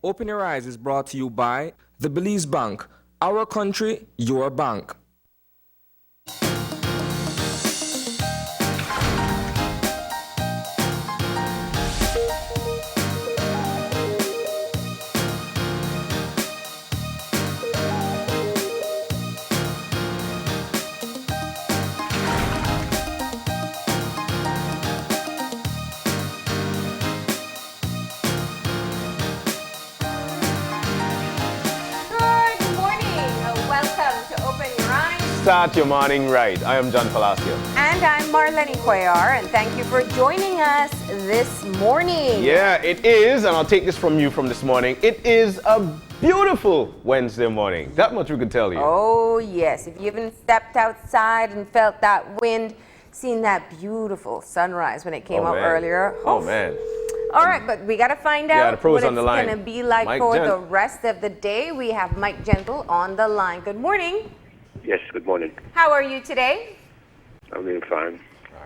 Open Your Eyes is brought to you by the Belize Bank. Our country, your bank. Start your morning right. I am John Palacio. And I'm Marlene Cuellar, and thank you for joining us this morning. Yeah, it is, and I'll take this from you from this morning. It is a beautiful Wednesday morning. That much we could tell you. Oh, yes. If you haven't stepped outside and felt that wind, seen that beautiful sunrise when it came up earlier. Oh, man. All right, but we got to find out what it's going to be like for the rest of the day. We have Mike Gentle on the line. Good morning. Yes, good morning. How are you today? I'm doing fine.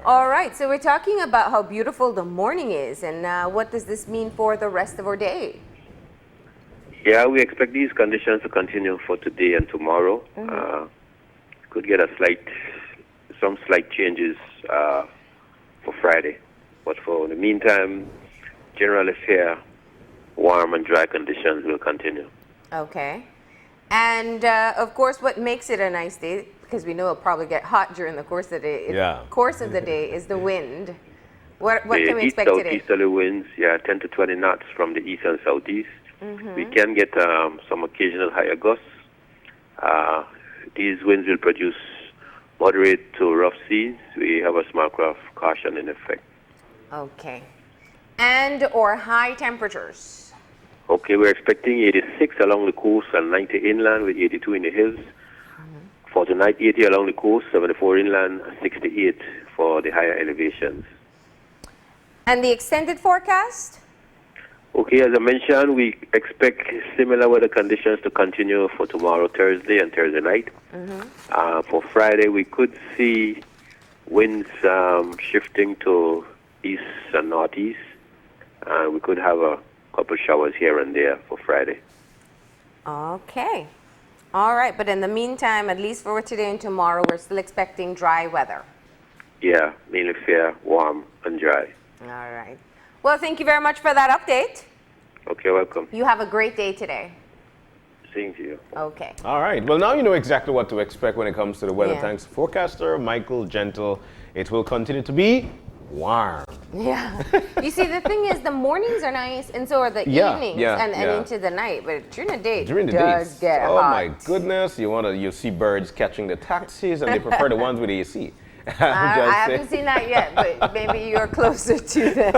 All right, so we're talking about how beautiful the morning is, and what does this mean for the rest of our day? Yeah, we expect these conditions to continue for today and tomorrow. Could get some slight changes for Friday, but for the meantime, generally fair, warm and dry conditions will continue. Okay. And, of course, what makes it a nice day, because we know it'll probably get hot during the course of the day, is the wind. What can we expect today? Southeasterly winds, 10 to 20 knots from the east and southeast. We can get some occasional higher gusts. These winds will produce moderate to rough seas. We have a small craft caution in effect. Okay. And or high temperatures? Okay, we're expecting 86 along the coast and 90 inland with 82 in the hills. For tonight, 80 along the coast, 74 inland, 68 for the higher elevations. And the extended forecast? Okay, as I mentioned, we expect similar weather conditions to continue for tomorrow, Thursday, and Thursday night. For Friday, we could see winds shifting to east and northeast. We could have a couple showers here and there for Friday. Okay. All right, but in the meantime, at least for today and tomorrow, we're still expecting dry weather. Yeah, mainly fair, warm, and dry. All right. Well, thank you very much for that update. Okay, welcome. You have a great day today. Same to you. Okay. All right. Well, now you know exactly what to expect when it comes to the weather. Thanks to forecaster Michael Gentle. It will continue to be warm. Yeah. You see, the thing is, the mornings are nice, and so are the evenings and into the night. But during the day, it does get hot. Oh my goodness! You see birds catching the taxis, and they prefer the ones with AC. I haven't seen that yet, but maybe you're closer to them.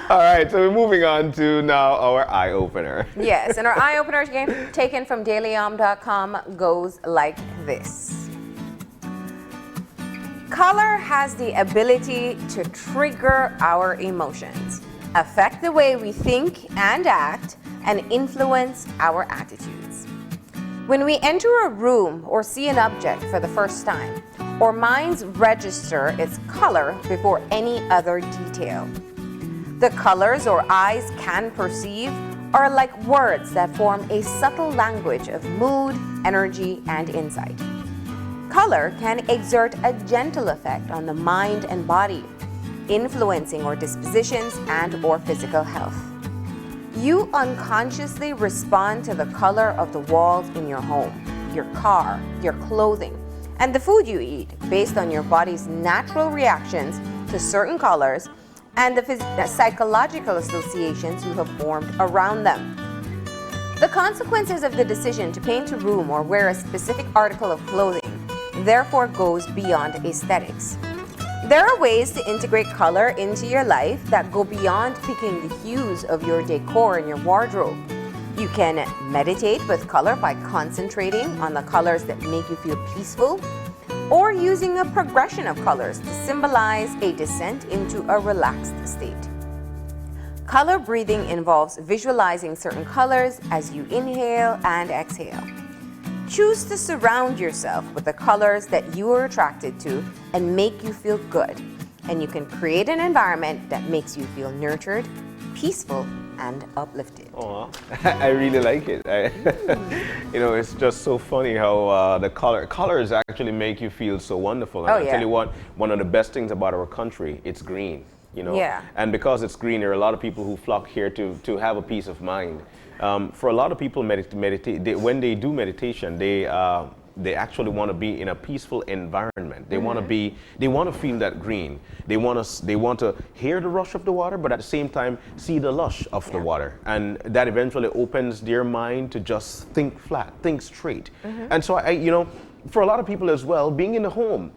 All right, so we're moving on to now our eye opener. Yes, and our eye opener taken from dailyom.com goes like this. Color has the ability to trigger our emotions, affect the way we think and act, and influence our attitudes. When we enter a room or see an object for the first time, our minds register its color before any other detail. The colors our eyes can perceive are like words that form a subtle language of mood, energy, and insight. Color can exert a gentle effect on the mind and body, influencing our dispositions and or physical health. You unconsciously respond to the color of the walls in your home, your car, your clothing, and the food you eat based on your body's natural reactions to certain colors and the psychological associations you have formed around them. The consequences of the decision to paint a room or wear a specific article of clothing therefore goes beyond aesthetics. There are ways to integrate color into your life that go beyond picking the hues of your decor and your wardrobe. You can meditate with color by concentrating on the colors that make you feel peaceful, or using a progression of colors to symbolize a descent into a relaxed state. Color breathing involves visualizing certain colors as you inhale and exhale. Choose to surround yourself with the colors that you are attracted to and make you feel good. And you can create an environment that makes you feel nurtured peaceful and uplifted. Aw, I really like it. You know, it's just so funny how the colors actually make you feel so wonderful. And Oh, I'll yeah. tell you what, one of the best things about our country, it's green. You know, Yeah. and because it's green, there are a lot of people who flock here to have a peace of mind. For a lot of people, when they do meditation, they actually want to be in a peaceful environment. They want to be, they want to feel that green. They want to hear the rush of the water, but at the same time see the lush of the water, and that eventually opens their mind to just think flat, think straight. And so you know, for a lot of people as well, being in the home,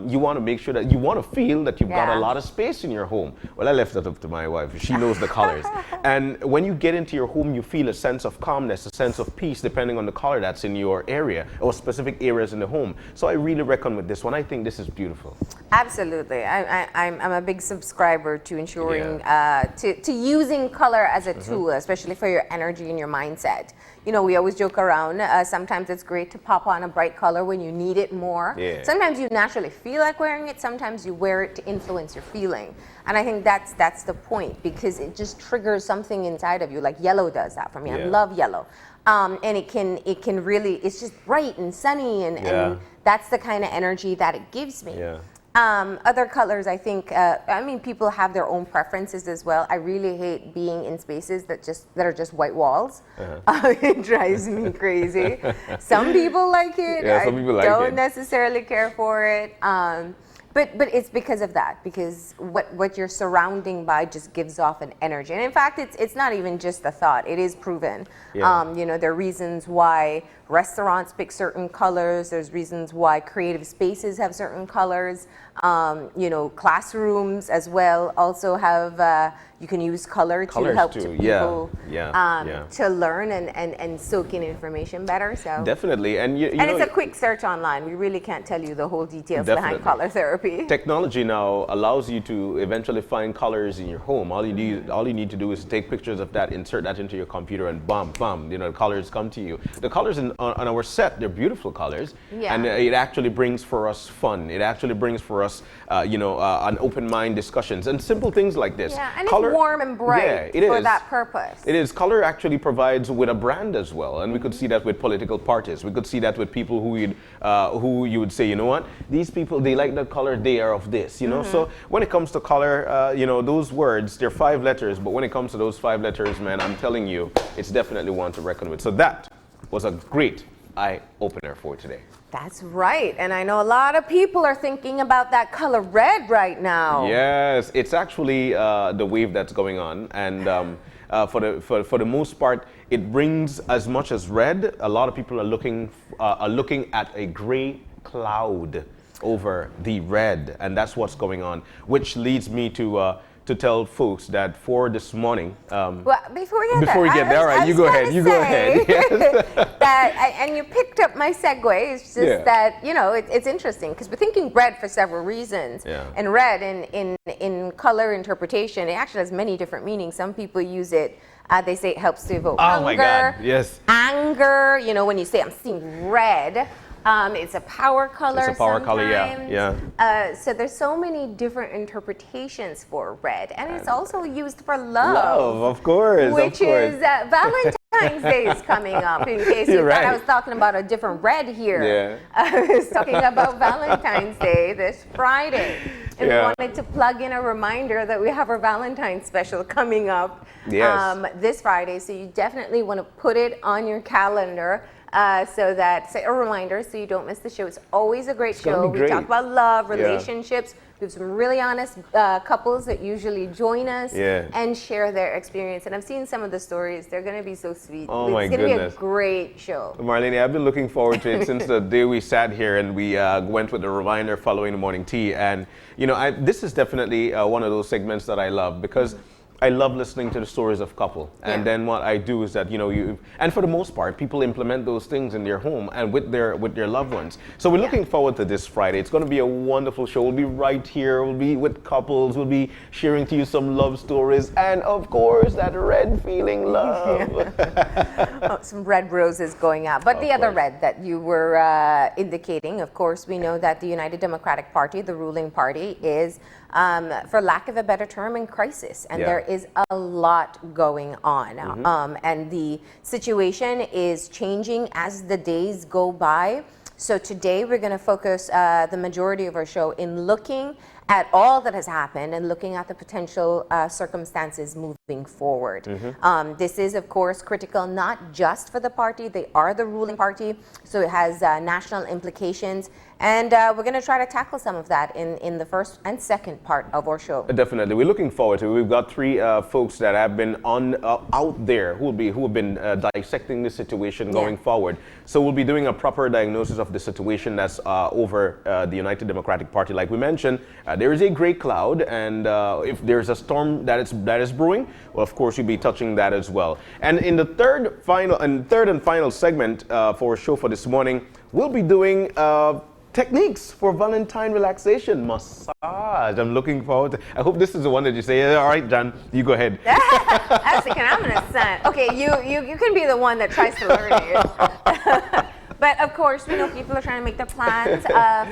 you want to make sure that you want to feel that you've got a Yeah. lot of space in your home. Well, I left that up to my wife. She knows the colors. And when you get into your home, you feel a sense of calmness, a sense of peace, depending on the color that's in your area or specific areas in the home. So I really reckon with this one. I think this is beautiful. Absolutely. I'm a big subscriber to ensuring, to using color as a tool, especially for your energy and your mindset. You know, we always joke around. Sometimes it's great to pop on a bright color when you need it more. Yeah. Sometimes you naturally feel like wearing it. Sometimes you wear it to influence your feeling. And I think that's the point, because it just triggers something inside of you. Like yellow does that for me. I Yeah. love yellow. And it can really, it's just bright and sunny, and that's the kind of energy that it gives me. Yeah. Other colors, I think, I mean, people have their own preferences as well. I really hate being in spaces that are just white walls. It drives me crazy. Some people like it. Yeah, some people like I don't it. necessarily care for it. But it's because of that, because what you're surrounding by just gives off an energy. And in fact, it's not even just a thought. It is proven. Yeah. You know, there are reasons why restaurants pick certain colors. There's reasons why creative spaces have certain colors. You know, classrooms as well also have, you can use color to Colors help too, to yeah, people yeah. to learn and soak in information better. So Definitely. And you and know, it's a quick search online. We really can't tell you the whole details Definitely. behind color therapy. technology now allows you to eventually find colors in your home. All you need to do is take pictures of that, insert that into your computer, and bam, you know, the colors come to you. The colors on our set, they're beautiful colors, Yeah. and it actually brings for us fun. It actually brings for us, you know, an open mind discussions and simple things like this. Yeah, and Color, it's warm and bright yeah, it for is. that purpose. It is. Color actually provides with a brand as well, and we could see that with political parties. We could see that with people who you would say, you know what, these people, they like that color, they are of this, you know. So when it comes to color, you know, those words, they're 5 letters, but when it comes to those 5 letters, man, I'm telling you, it's definitely one to reckon with. So that was a great eye opener for today. That's right. And I know a lot of people are thinking about that color red right now. Yes, it's actually the wave that's going on, and for the most part, it brings as much as red. A lot of people are looking at a gray cloud over the red, and that's what's going on. Which leads me to tell folks that for this morning. Well, before we Before we get there, all right, you go ahead. You go ahead. And you picked up my segue. It's just Yeah. that, you know, it's interesting because we're thinking red for several reasons. Yeah. And red in color interpretation, it actually has many different meanings. Some people use it. They say it helps to evoke Oh hunger, my God, yes. anger. You know, when you say I'm seeing red, it's a power color. It's a power color, yeah, sometimes. So there's so many different interpretations for red, and it's also used for love. Love, of course, Which of course. is Valentine's Day is coming up. In case you You're thought I right. was talking about a different red here, Yeah. I was talking about Valentine's Day this Friday, and Yeah. we wanted to plug in a reminder that we have our Valentine's special coming up Yes. this Friday. So you definitely want to put it on your calendar. So that, a reminder, so you don't miss the show. It's always a great gonna show. be We great. talk about love, Yeah. relationships. We have some really honest couples that usually join us Yeah. and share their experience. And I've seen some of the stories. They're going to be so sweet. Oh, it's my going to goodness. be a great show. Marlene, I've been looking forward to it since the day we sat here and we went with the reminder following the morning tea. And, you know, this is definitely one of those segments that I love because I love listening to the stories of couple. And Yeah. then what I do is that, you know, and for the most part, people implement those things in their home and with their loved ones. So we're looking forward to this Friday. It's going to be a wonderful show. We'll be right here. We'll be with couples. We'll be sharing to you some love stories. And of course, that red feeling love. Oh, some red roses going out. But Of the other course. red that you were indicating, of course, we know that the United Democratic Party, the ruling party, is for lack of a better term, in crisis. And Yeah. there is a lot going on. And the situation is changing as the days go by. So today we're going to focus the majority of our show in looking at all that has happened and looking at the potential circumstances moving forward. This is, of course, critical not just for the party. They are the ruling party, so it has national implications. And we're going to try to tackle some of that in the first and second part of our show. Definitely, we're looking forward to it. We've got three folks that have been out there who have been dissecting the situation going forward. So we'll be doing a proper diagnosis of the situation that's over the United Democratic Party. Like we mentioned, there is a gray cloud, and if there's a storm that is brewing, well, of course, you'll be touching that as well. And in the third and final segment for our show for this morning, we'll be doing techniques for Valentine relaxation massage. I'm looking forward to. I hope this is the one that you say. All right, John, you go ahead. I was thinking, I'm going to send. Okay, you can be the one that tries to learn it. But of course, we know people are trying to make their plans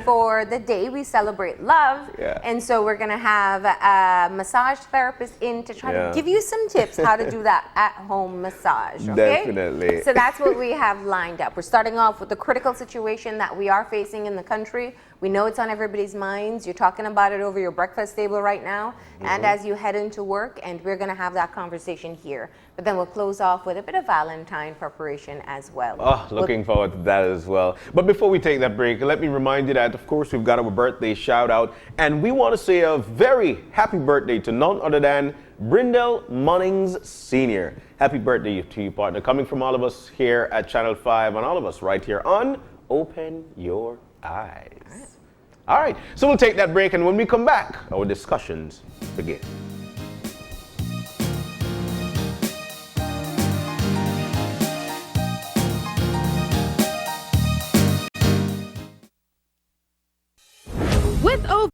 for the day we celebrate love. Yeah. And so we're going to have a massage therapist in to try to give you some tips how to do that at-home massage. Okay? Definitely. So that's what we have lined up. We're starting off with the critical situation that we are facing in the country. We know it's on everybody's minds. You're talking about it over your breakfast table right now and as you head into work, and we're going to have that conversation here. But then we'll close off with a bit of Valentine preparation as well. Oh, looking forward to that as well. But before we take that break, let me remind you that, of course, we've got our birthday shout out, and we want to say a very happy birthday to none other than Brindle Munnings Sr. Happy birthday to you, partner. Coming from all of us here at Channel 5 and all of us right here on Open Your Eyes. All right, so we'll take that break, and when we come back, our discussions begin. With over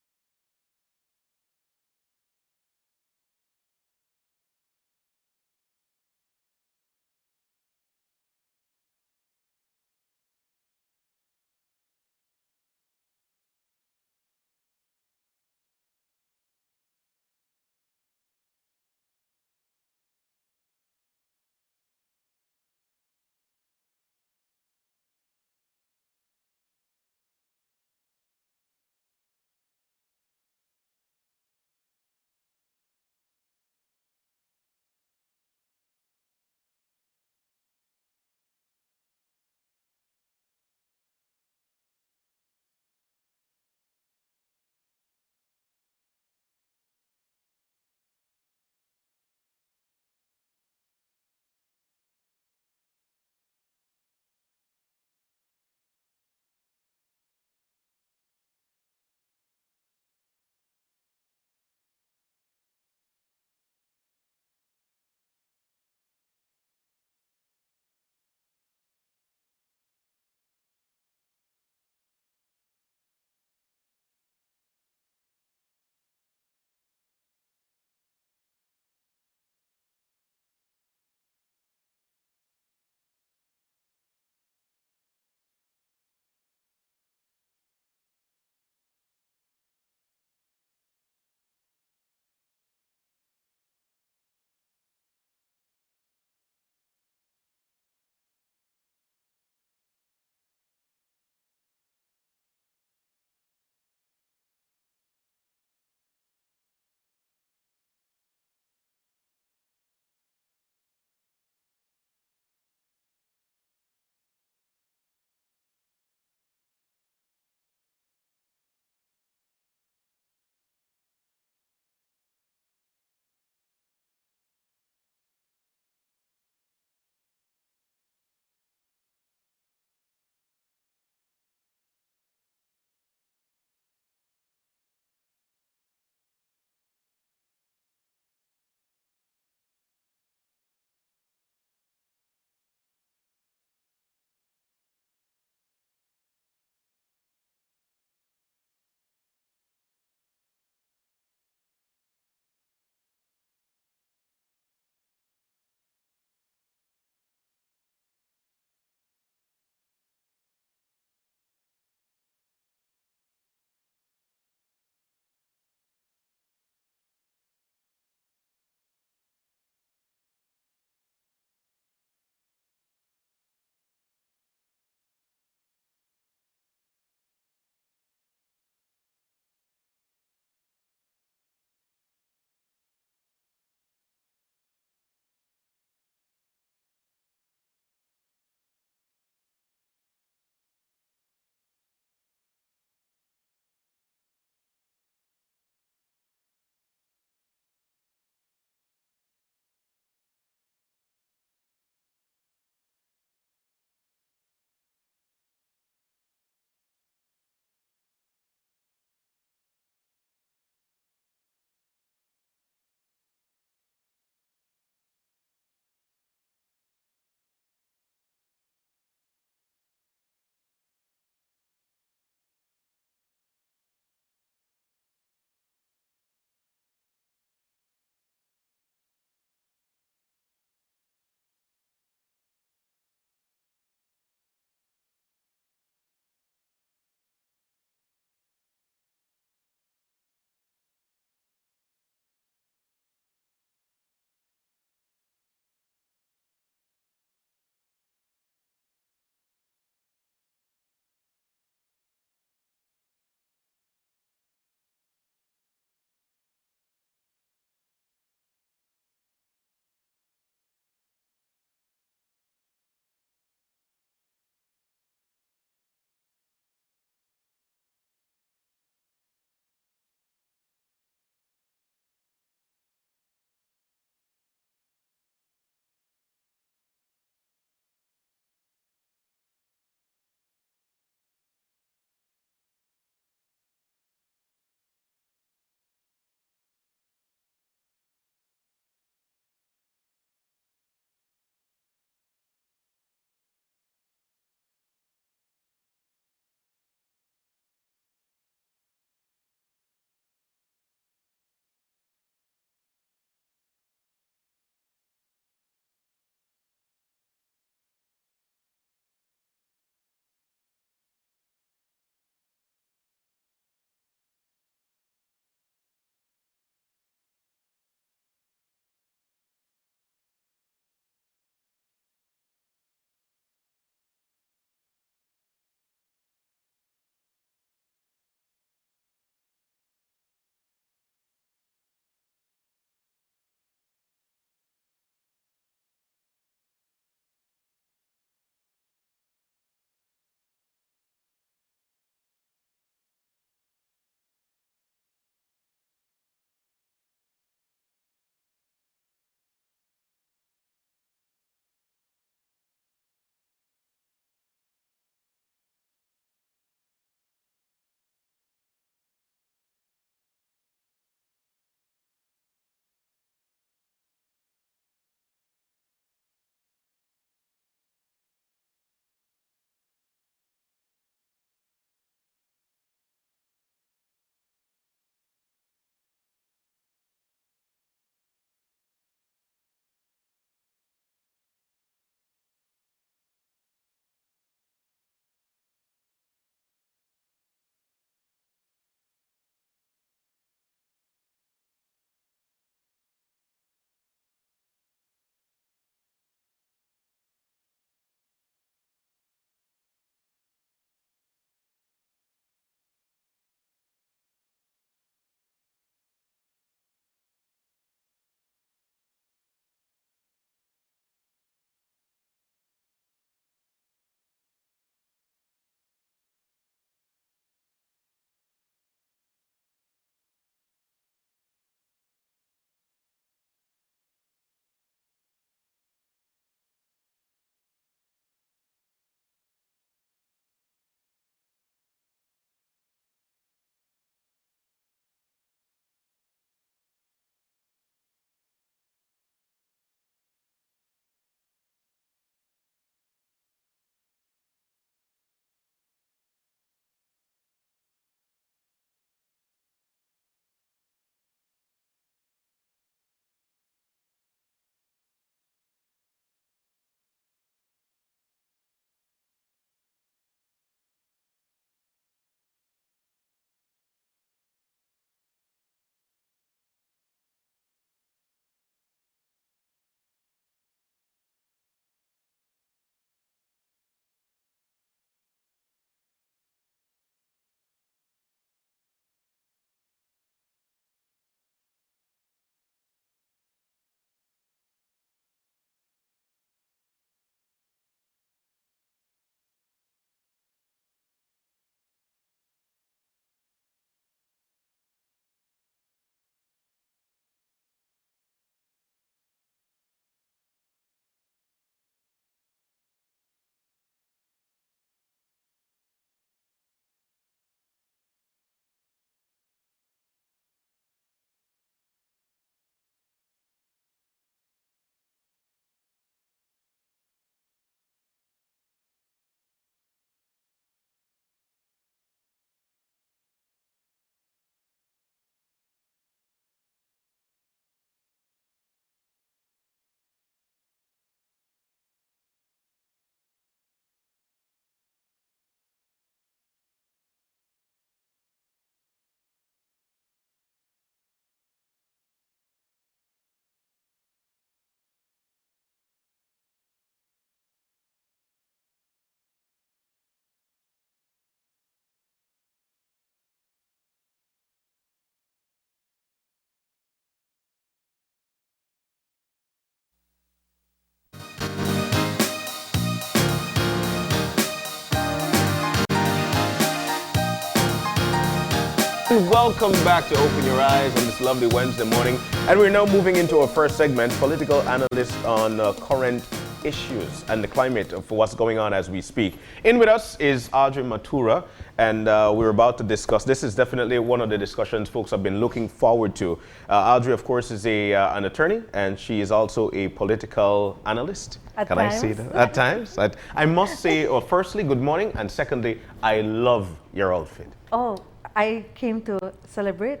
Welcome back to Open Your Eyes on this lovely Wednesday morning. And we're now moving into our first segment, political analyst on current issues and the climate of what's going on as we speak. In with us is Audrey Matura, and we're about to discuss, this is definitely one of the discussions folks have been looking forward to. Audrey, of course, is an attorney, and she is also a political analyst. Can I say that? At times. I must say, well, firstly, good morning, and secondly, I love your outfit. Oh, I came to celebrate,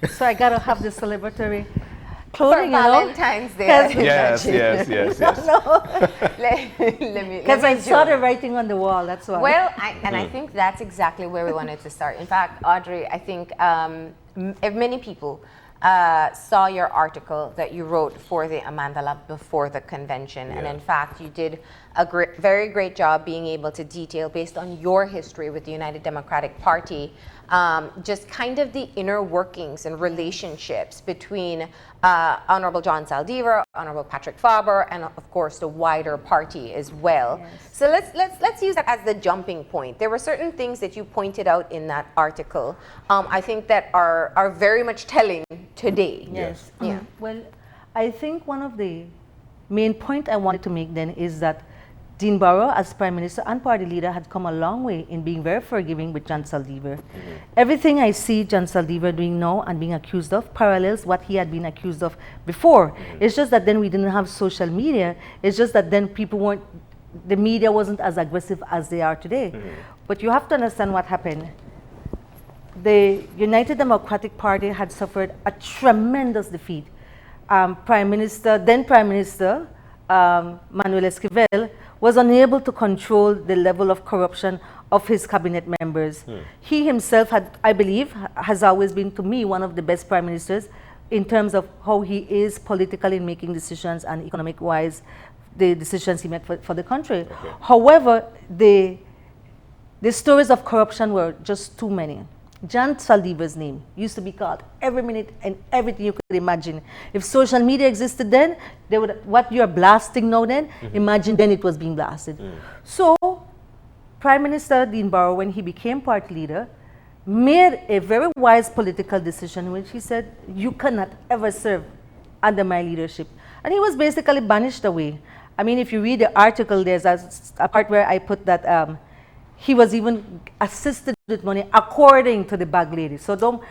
so I gotta have the celebratory clothing, For Valentine's Day. Yes. Let me. Because I saw the writing on the wall. That's why. Well, I think that's exactly where we wanted to start. In fact, Audrey, I think many people saw your article that you wrote for the Amanda Lab before the convention. Yeah. And in fact, you did a very great job being able to detail, based on your history with the United Democratic Party, just kind of the inner workings and relationships between Honorable John Saldivar, Honorable Patrick Farber, and of course the wider party as well. Yes. So let's use that as the jumping point. There were certain things that you pointed out in that article, I think that are very much telling today. Yes. Yeah. Well, I think one of the main point I wanted to make then is that Dean Barrow, as Prime Minister and party leader, had come a long way in being very forgiving with John Saldivar. Everything I see John Saldivar doing now and being accused of parallels what he had been accused of before. It's just that then we didn't have social media. It's just that then the media wasn't as aggressive as they are today. But you have to understand what happened. The United Democratic Party had suffered a tremendous defeat. Then Prime Minister Manuel Esquivel was unable to control the level of corruption of his cabinet members. He himself I believe, has always been, to me, one of the best prime ministers in terms of how he is politically in making decisions and economic-wise, the decisions he made for the country. Okay. However, the stories of corruption were just too many. John Saldivar's name used to be called every minute and everything you could imagine. If social media existed then, they would, what you're blasting now then, imagine then it was being blasted. So, Prime Minister Dean Barrow, when he became party leader, made a very wise political decision in which he said, you cannot ever serve under my leadership. And he was basically banished away. I mean, if you read the article, there's a part where I put that he was even assisted with money according to the bag lady. So don't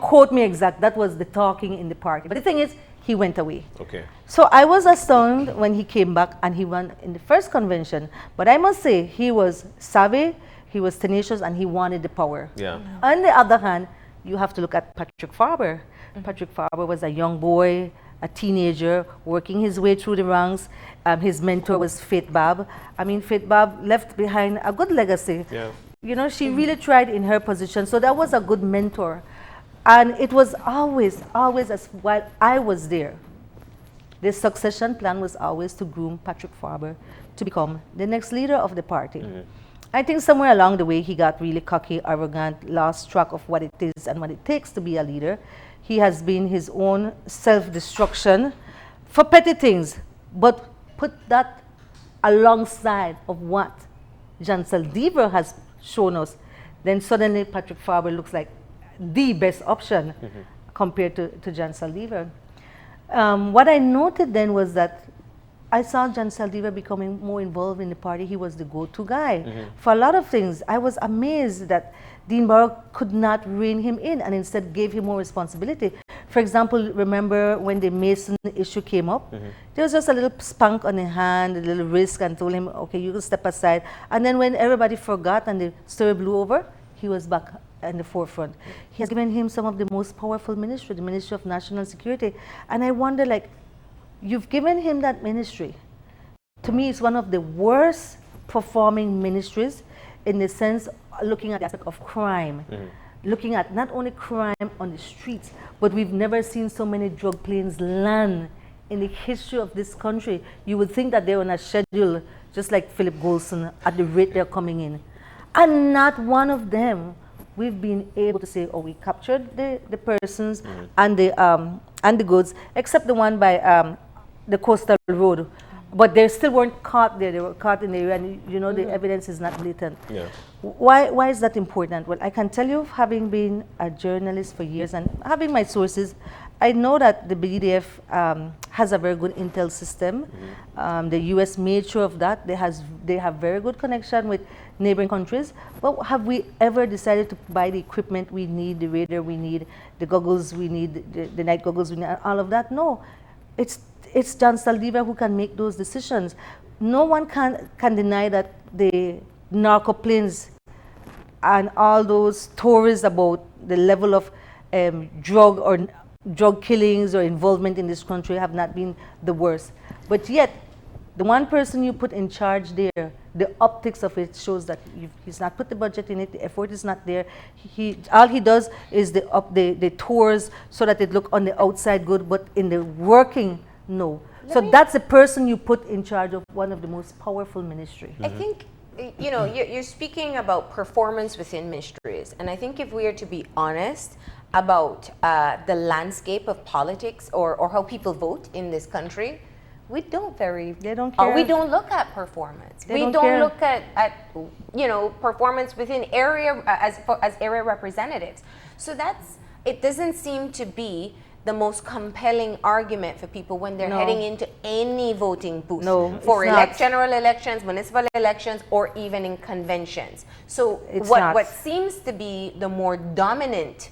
quote me exact. That was the talking in the party. But the thing is, he went away. Okay. So I was astounded when he came back and he won in the first convention. But I must say, he was savvy, he was tenacious, and he wanted the power. Yeah. On the other hand, you have to look at Patrick Farber. Patrick Farber was a young boy, a teenager, working his way through the ranks. His mentor was Faith Bab. I mean, Faith Bab left behind a good legacy. Yeah. You know, she really tried in her position. So that was a good mentor. And it was always as while I was there, the succession plan was always to groom Patrick Farber to become the next leader of the party. I think somewhere along the way, he got really cocky, arrogant, lost track of what it is and what it takes to be a leader. He has been his own self-destruction for petty things, but put that alongside of what John Saldivar has shown us, then suddenly Patrick Farber looks like the best option compared to John Saldivar. What I noted then was that I saw John Saldivar becoming more involved in the party. He was the go-to guy for a lot of things. I was amazed that Dean Barrow could not rein him in and instead gave him more responsibility. For example, remember when the Mason issue came up? There was just a little spank on the hand, a little wrist, and told him, okay, you can step aside. And then when everybody forgot and the story blew over, he was back in the forefront. He has given him some of the most powerful ministry, the Ministry of National Security. And I wonder, like, you've given him that ministry. To me, it's one of the worst performing ministries in the sense looking at the aspect of crime. Looking at not only crime on the streets, but we've never seen so many drug planes land in the history of this country. You would think that they're on a schedule, just like Philip Golson, at the rate they're coming in. And not one of them we've been able to say, oh, we captured the persons and the goods, except the one by the Coastal Road, But they still weren't caught there. They were caught in the area, and you know the evidence is not blatant. Yeah. Why is that important? Well, I can tell you, having been a journalist for years and having my sources, I know that the BDF has a very good intel system. The U.S. made sure of that. They have very good connection with neighboring countries. But have we ever decided to buy the equipment we need, the radar we need, the goggles we need, the night goggles we need, all of that? No. It's John Saldivar who can make those decisions. No one can deny that the narco planes and all those stories about the level of drug killings or involvement in this country have not been the worst. But yet, the one person you put in charge there, the optics of it shows that he's not put the budget in it, the effort is not there. All he does is the tours so that it look on the outside good, but in the working, no. So that's the person you put in charge of one of the most powerful ministry. I think, you know, you're speaking about performance within ministries. And I think if we are to be honest about the landscape of politics or how people vote in this country, we don't They don't care. we don't look at performance. They we don't don't care. look at you know, performance within area as area representatives. So it doesn't seem to be the most compelling argument for people when they're No. heading into any voting booth No, for it's not. general elections, municipal elections, or even in conventions. So It's what not. what seems to be the more dominant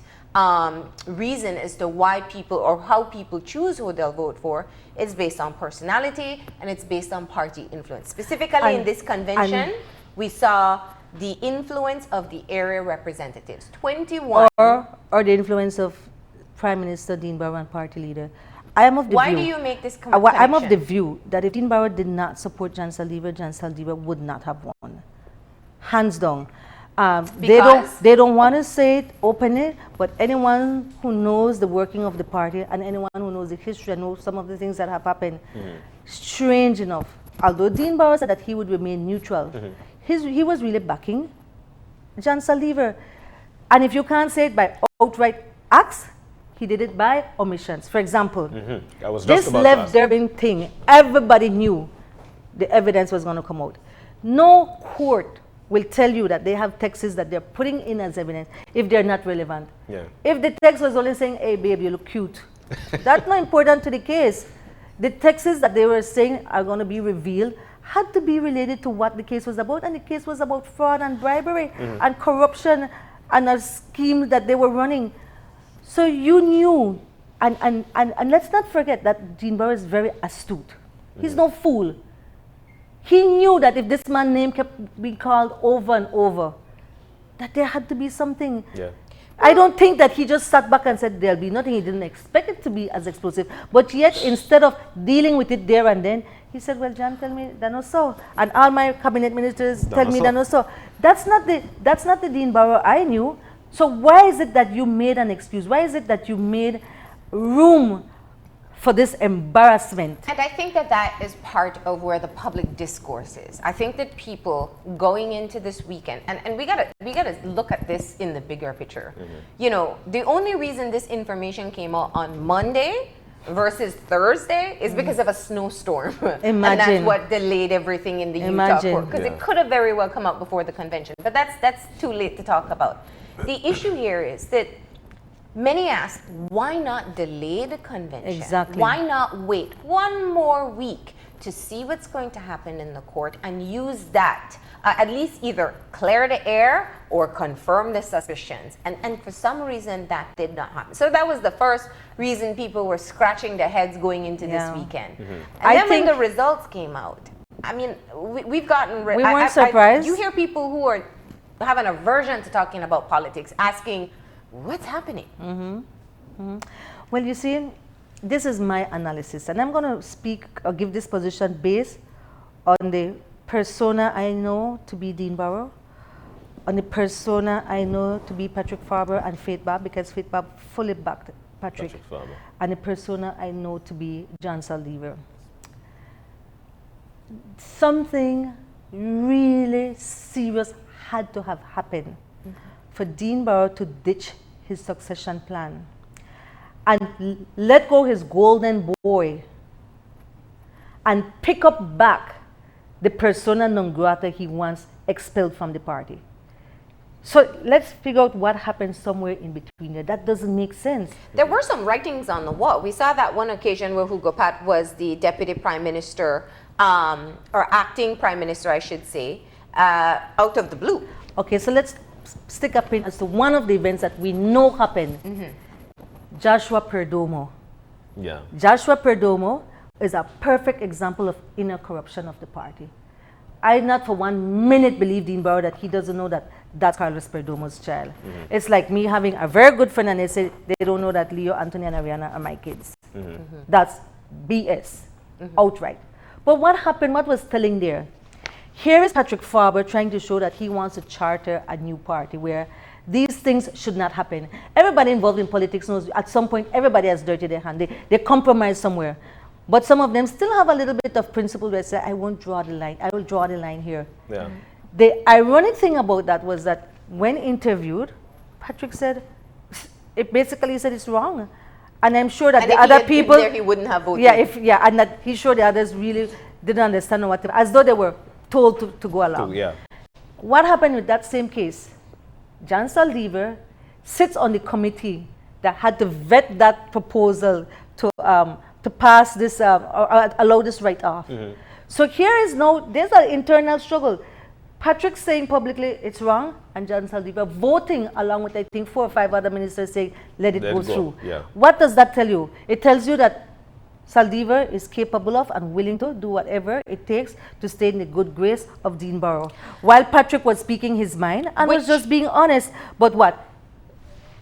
reason as to why people or how people choose who they'll vote for is based on personality and it's based on party influence. Specifically in this convention, we saw the influence of the area representatives. 21. Or the influence of Prime Minister Dean Barrow and party leader. I am of the Why view. do you make this I'm of the connection? view that if Dean Barrow did not support John Saldivar would not have won. Hands down. Because? They don't want to say it openly, but anyone who knows the working of the party and anyone who knows the history and knows some of the things that have happened, strange enough, although Dean Barrow said that he would remain neutral, he was really backing John Saldivar. And if you can't say it by outright acts, he did it by omissions. For example, I was just this about to left ask. Durbin thing, everybody knew the evidence was going to come out. No court will tell you that they have texts that they're putting in as evidence if they're not relevant. Yeah. If the text was only saying, hey babe, you look cute, that's not important to the case. The texts that they were saying are going to be revealed had to be related to what the case was about, and the case was about fraud and bribery and corruption and a scheme that they were running. So you knew, and let's not forget that Dean Barrow is very astute. He's no fool. He knew that if this man's name kept being called over and over, that there had to be something. Yeah. I don't think that he just sat back and said there'll be nothing. He didn't expect it to be as explosive. But yet, instead of dealing with it there and then, he said, well, John, tell me that no so. And all my cabinet ministers tell me that no so. That's not the Dean Barrow I knew. So why is it that you made an excuse? Why is it that you made room for this embarrassment? And I think that is part of where the public discourse is. I think that people going into this weekend, and we gotta look at this in the bigger picture. You know, the only reason this information came out on Monday versus Thursday is because of a snowstorm. And that's Imagine. what delayed everything in the Utah Imagine. court. Because Yeah. it could have very well come out before the convention. But that's too late to talk about. The issue here is that many ask, why not delay the convention? Exactly. Why not wait one more week to see what's going to happen in the court and use that, at least either clear the air or confirm the suspicions? And for some reason, that did not happen. So that was the first reason people were scratching their heads going into Yeah. this weekend. And I then when think- the results came out, I mean, we've gotten... We weren't surprised. You hear people who have an aversion to talking about politics, asking, what's happening? Well, you see, this is my analysis, and I'm going to speak or give this position based on the persona I know to be Dean Barrow, on the persona I know to be Patrick Farber and Faith Bob, because Faith Bob fully backed Patrick, Farber. and the persona I know to be John Saldivar. Something really serious had to have happened for Dean Barrow to ditch his succession plan and let go his golden boy and pick up back the persona non grata he once expelled from the party. So let's figure out what happened somewhere in between there. That doesn't make sense. There were some writings on the wall. We saw that one occasion where Hugo Pat was the deputy prime minister, or acting prime minister, I should say, out of the blue. Okay, so let's stick a pin as to one of the events that we know happened. Joshua Perdomo. Yeah. Joshua Perdomo is a perfect example of inner corruption of the party. I not for 1 minute believe Dean Barrow that he doesn't know that that's Carlos Perdomo's child. It's like me having a very good friend and they say they don't know that Leo, Anthony, and Ariana are my kids. That's BS, outright. But what happened, what was telling there? Here is Patrick Farber trying to show that he wants to charter a new party where these things should not happen. Everybody involved in politics knows at some point everybody has dirty their hand. They compromise somewhere. But some of them still have a little bit of principle where they say, I won't draw the line. I will draw the line here. Yeah. The ironic thing about that was that when interviewed, Patrick said, it basically said it's wrong. And I'm sure that And the if he other had been people, there, he wouldn't have voted. and that he's sure the others really didn't understand or whatever, as though they were told to go along. Yeah. What happened with that same case? Jan Saldivar sits on the committee that had to vet that proposal to pass this, or allow this write-off. So here is now, there's an internal struggle. Patrick saying publicly it's wrong, and Jan Saldivar voting along with, I think, 4 or 5 other ministers saying, let it go through. Yeah. What does that tell you? It tells you that Saldivar is capable of and willing to do whatever it takes to stay in the good grace of Dean Barrow. While Patrick was speaking his mind and was just being honest. But what?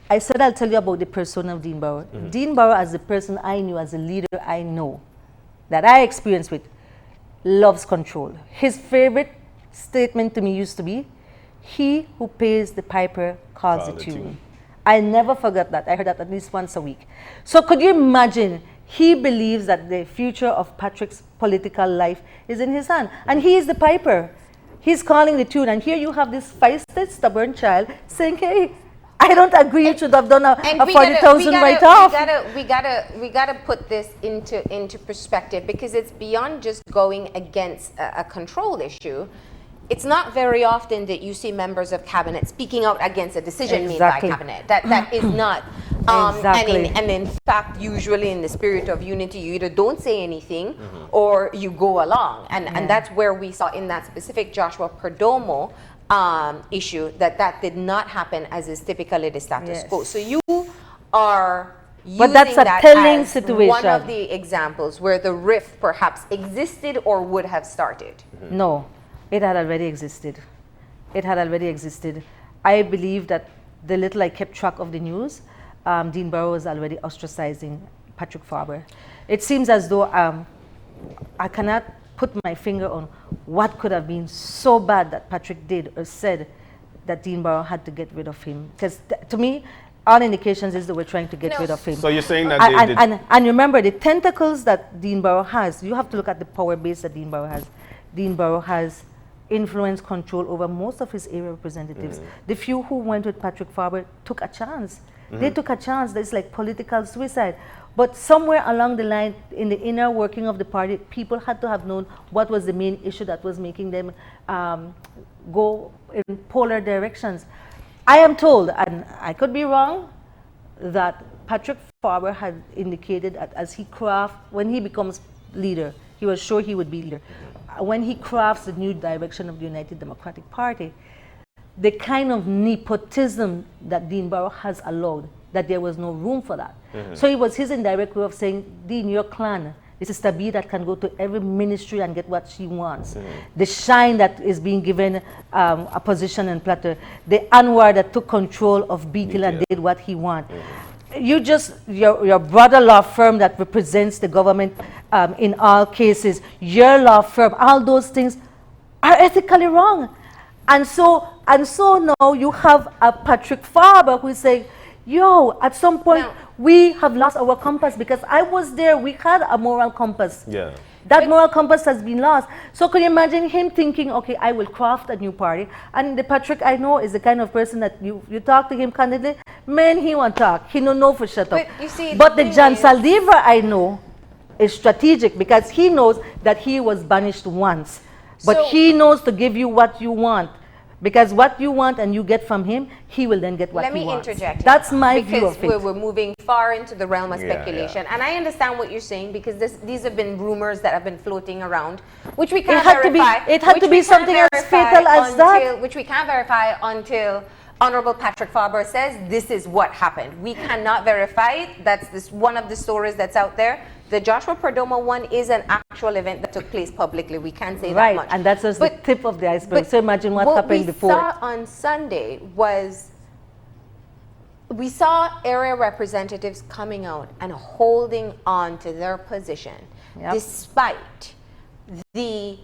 I said I'll tell you about the persona of Dean Barrow. Dean Barrow, as the person I knew, as a leader I know, that I experienced with, loves control. His favorite statement to me used to be, he who pays the piper calls the tune. I never forgot that. I heard that at least once a week. So could you imagine, he believes that the future of Patrick's political life is in his hand. And he is the piper. He's calling the tune. And here you have this feisty, stubborn child saying, hey, I don't agree you should have done a 40,000 write-off. We gotta put this into perspective, because it's beyond just going against a control issue. It's not very often that you see members of cabinet speaking out against a decision made by cabinet. That is not. And in fact, usually in the spirit of unity, you either don't say anything or you go along. And that's where we saw in that specific Joshua Perdomo issue that did not happen as is typically the status quo. So you are using that's a that telling as situation. one of the examples where the rift perhaps existed or would have started. No, it had already existed. It had already existed. I believe that the little I kept track of the news, Dean Barrow was already ostracizing Patrick Farber. It seems as though I cannot put my finger on what could have been so bad that Patrick did or said that Dean Barrow had to get rid of him. Because to me, all indications is that we're trying to get rid of him. So you're saying that and remember, the tentacles that Dean Barrow has, you have to look at the power base that Dean Barrow has. Dean Barrow has influence, control over most of his area representatives. The few who went with Patrick Farber took a chance. They took a chance. It's like political suicide. But somewhere along the line, in the inner working of the party, people had to have known what was the main issue that was making them go in polar directions. I am told, and I could be wrong, that Patrick Farber had indicated that as when he becomes leader, he was sure he would be leader. When he crafts the new direction of the United Democratic Party, the kind of nepotism that Dean Barrow has allowed, that there was no room for that. So it was his indirect way of saying, Dean, your clan, this is Tabi that can go to every ministry and get what she wants. The Shine that is being given a position in Plateau. The Anwar that took control of Beatle and did what he wanted. Your brother law firm that represents the government in all cases, your law firm, all those things are ethically wrong. And so now you have a Patrick Farber who is saying, yo, at some point we have lost our compass, because I was there, we had a moral compass. Yeah. That moral compass has been lost. So can you imagine him thinking, okay, I will craft a new party. And the Patrick I know is the kind of person that you talk to him candidly, man, he won't talk. He don't know for shut up. But you see, But the Jan Saldivar I know is strategic because he knows that he was banished once. But So- he knows to give you what you want. Because what you want and you get from him, he will then get what Let he me wants. interject. That's my view because of it. we're moving far into the realm of Yeah, speculation, and I understand what you're saying because these have been rumors that have been floating around, which we It can't had to be- verify. it had which to we be can't something as verify fatal as that. which we can't verify until Honorable Patrick Farber says this is what happened. We cannot verify it. That's one of the stories that's out there. The Joshua Perdomo one is an actual event that took place publicly. We can't say that Right, much. and that's just the But- tip of the iceberg. but So imagine what happened before. What we saw on Sunday was we saw area representatives coming out and holding on to their position Yep. despite the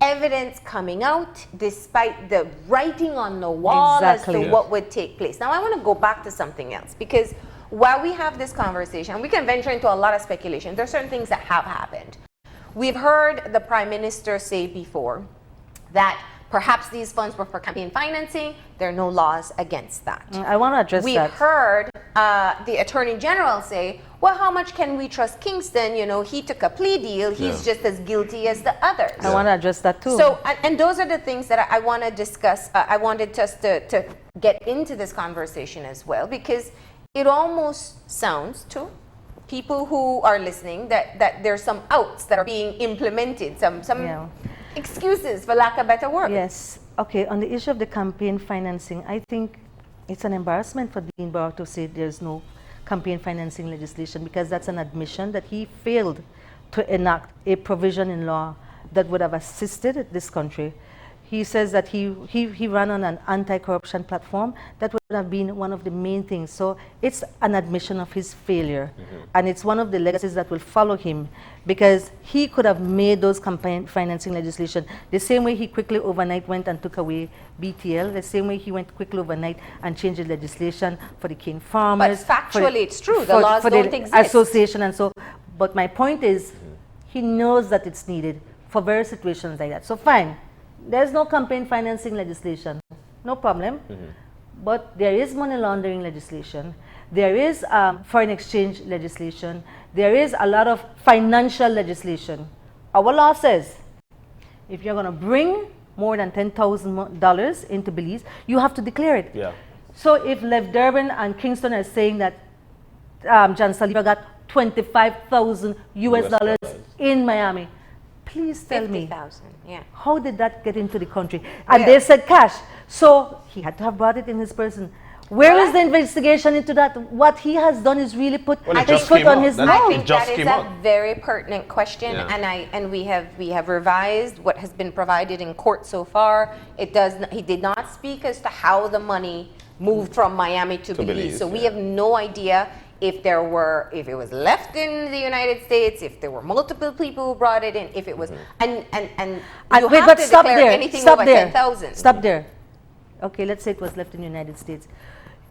evidence coming out, despite the writing on the wall as Exactly. to what would take place. Now I want to go back to something else because while we have this conversation, we can venture into a lot of speculation. There are certain things that have happened. We've heard the Prime Minister say before that perhaps these funds were for campaign financing. There are no laws against that. I want to address We've that. heard the Attorney General say, well, how much can we trust Kingston? You know, he took a plea deal. He's just as guilty as the others. I want to address that too. So, and those are the things that I want to discuss. I wanted us to get into this conversation as well, because it almost sounds to people who are listening that there's some outs that are being implemented, some Yeah. excuses, for lack of better word. Yes. Okay, on the issue of the campaign financing, I think it's an embarrassment for Dean Barr to say there's no campaign financing legislation because that's an admission that he failed to enact a provision in law that would have assisted this country. He says that he ran on an anti-corruption platform. That would have been one of the main things. So it's an admission of his failure. And it's one of the legacies that will follow him because he could have made those campaign financing legislation the same way he quickly overnight went and took away BTL, the same way he went quickly overnight and changed the legislation for the cane farmers. factually, it's true. The laws don't exist. Association and so. But my point is, he knows that it's needed for various situations like that. So fine. There's no campaign financing legislation, no problem. But there is money laundering legislation. There is foreign exchange legislation. There is a lot of financial legislation. Our law says if you're going to bring more than $10,000 into Belize, you have to declare it. Yeah. So if Lev Durbin and Kingston are saying that Jan Saliva got 25,000 US dollars in Miami, please tell me, 50,000, yeah. how did that get into the country? And Yeah. they said cash. So he had to have brought it in his person. Where is the investigation into that? What he has done is really put Well, it his just foot came on out. his That's- I mouth. think just that is came a out. very pertinent question, Yeah. and we have revised what has been provided in court so far. He did not speak as to how the money moved from Miami to Belize. Belize, So we yeah. have no idea if it was left in the United States, if there were multiple people who brought it in, if it was and you Wait, have but to stop declare there. anything Stop over there. 10,000. Stop there. Okay, let's say it was left in the United States.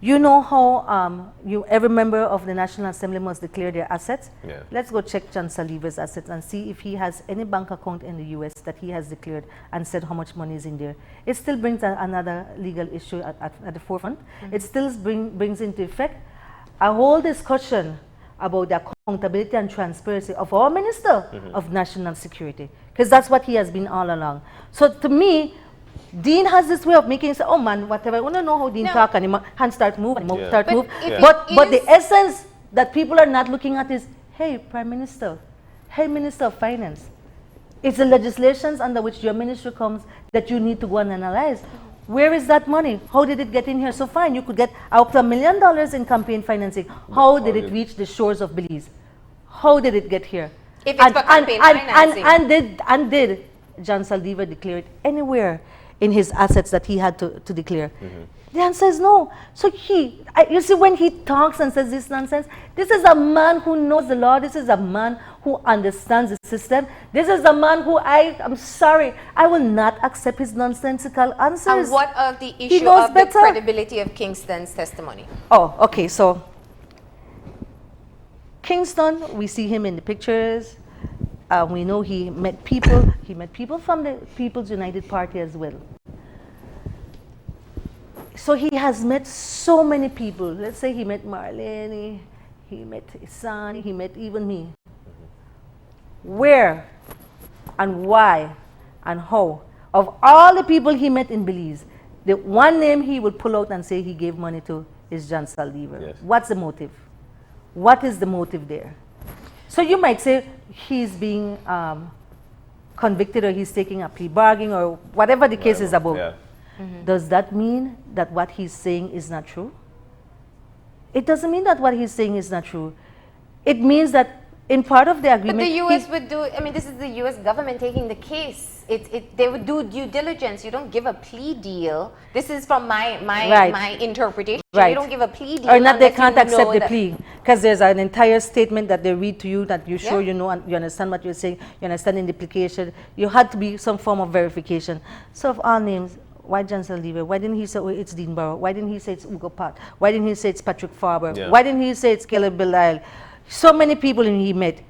You know how every member of the National Assembly must declare their assets? Yeah. Let's go check Jan Saliva's assets and see if he has any bank account in the US that he has declared and said how much money is in there. It still brings another legal issue at the forefront. It still brings into effect a whole discussion about the accountability and transparency of our Minister of National Security, because that's what he has been all along. So to me, Dean has this way of making say, oh man, whatever, I want to know how Dean No. talk and his hand start move and Yeah. start But move. if it But the is- essence that people are not looking at is, hey, Prime Minister, hey, Minister of Finance, it's the legislations under which your ministry comes that you need to go and analyze. Where is that money? How did it get in here? So fine, you could get up to $1 million in campaign financing. How did it reach the shores of Belize? How did it get here? If it's for campaign financing. And did Jan Saliva declare it anywhere in his assets that he had to declare? The answer is no. So you see, when he talks and says this nonsense, this is a man who knows the law. This is a man who understands the system. This is a man who I'm sorry, I will not accept his nonsensical answers. And what of the He issue knows of the better. credibility of Kingston's testimony? Oh, okay, so Kingston, we see him in the pictures. We know he met people. He met people from the People's United Party as well. So he has met so many people. Let's say he met Marlene, he met Isani, he met even me. where and why and how. Of all the people he met in Belize, the one name he would pull out and say he gave money to is John Saldivar. Yes. What's the motive? What is the motive there? So you might say he's being convicted or he's taking a plea bargain or whatever the case is about. Yeah. Does that mean that what he's saying is not true? It doesn't mean that what he's saying is not true. It means that in part of the But agreement, the U.S. would do, I mean, this is the U.S. government taking the case. They would do due diligence. You don't give a plea deal. This is from my interpretation. Right. You don't give a plea deal. or not, they unless can't you accept know the that- plea because there's an entire statement that they read to you that you sure Yeah. you know and you understand what you're saying, you understand the implication. You had to be some form of verification. So of all names, why John Saldivar? Why didn't he say it's Dean Barrow? Why didn't he say it's Ugo Pat? Why didn't he say it's Patrick Farber? Yeah. Why didn't he say it's Caleb Belisle? So many people he met.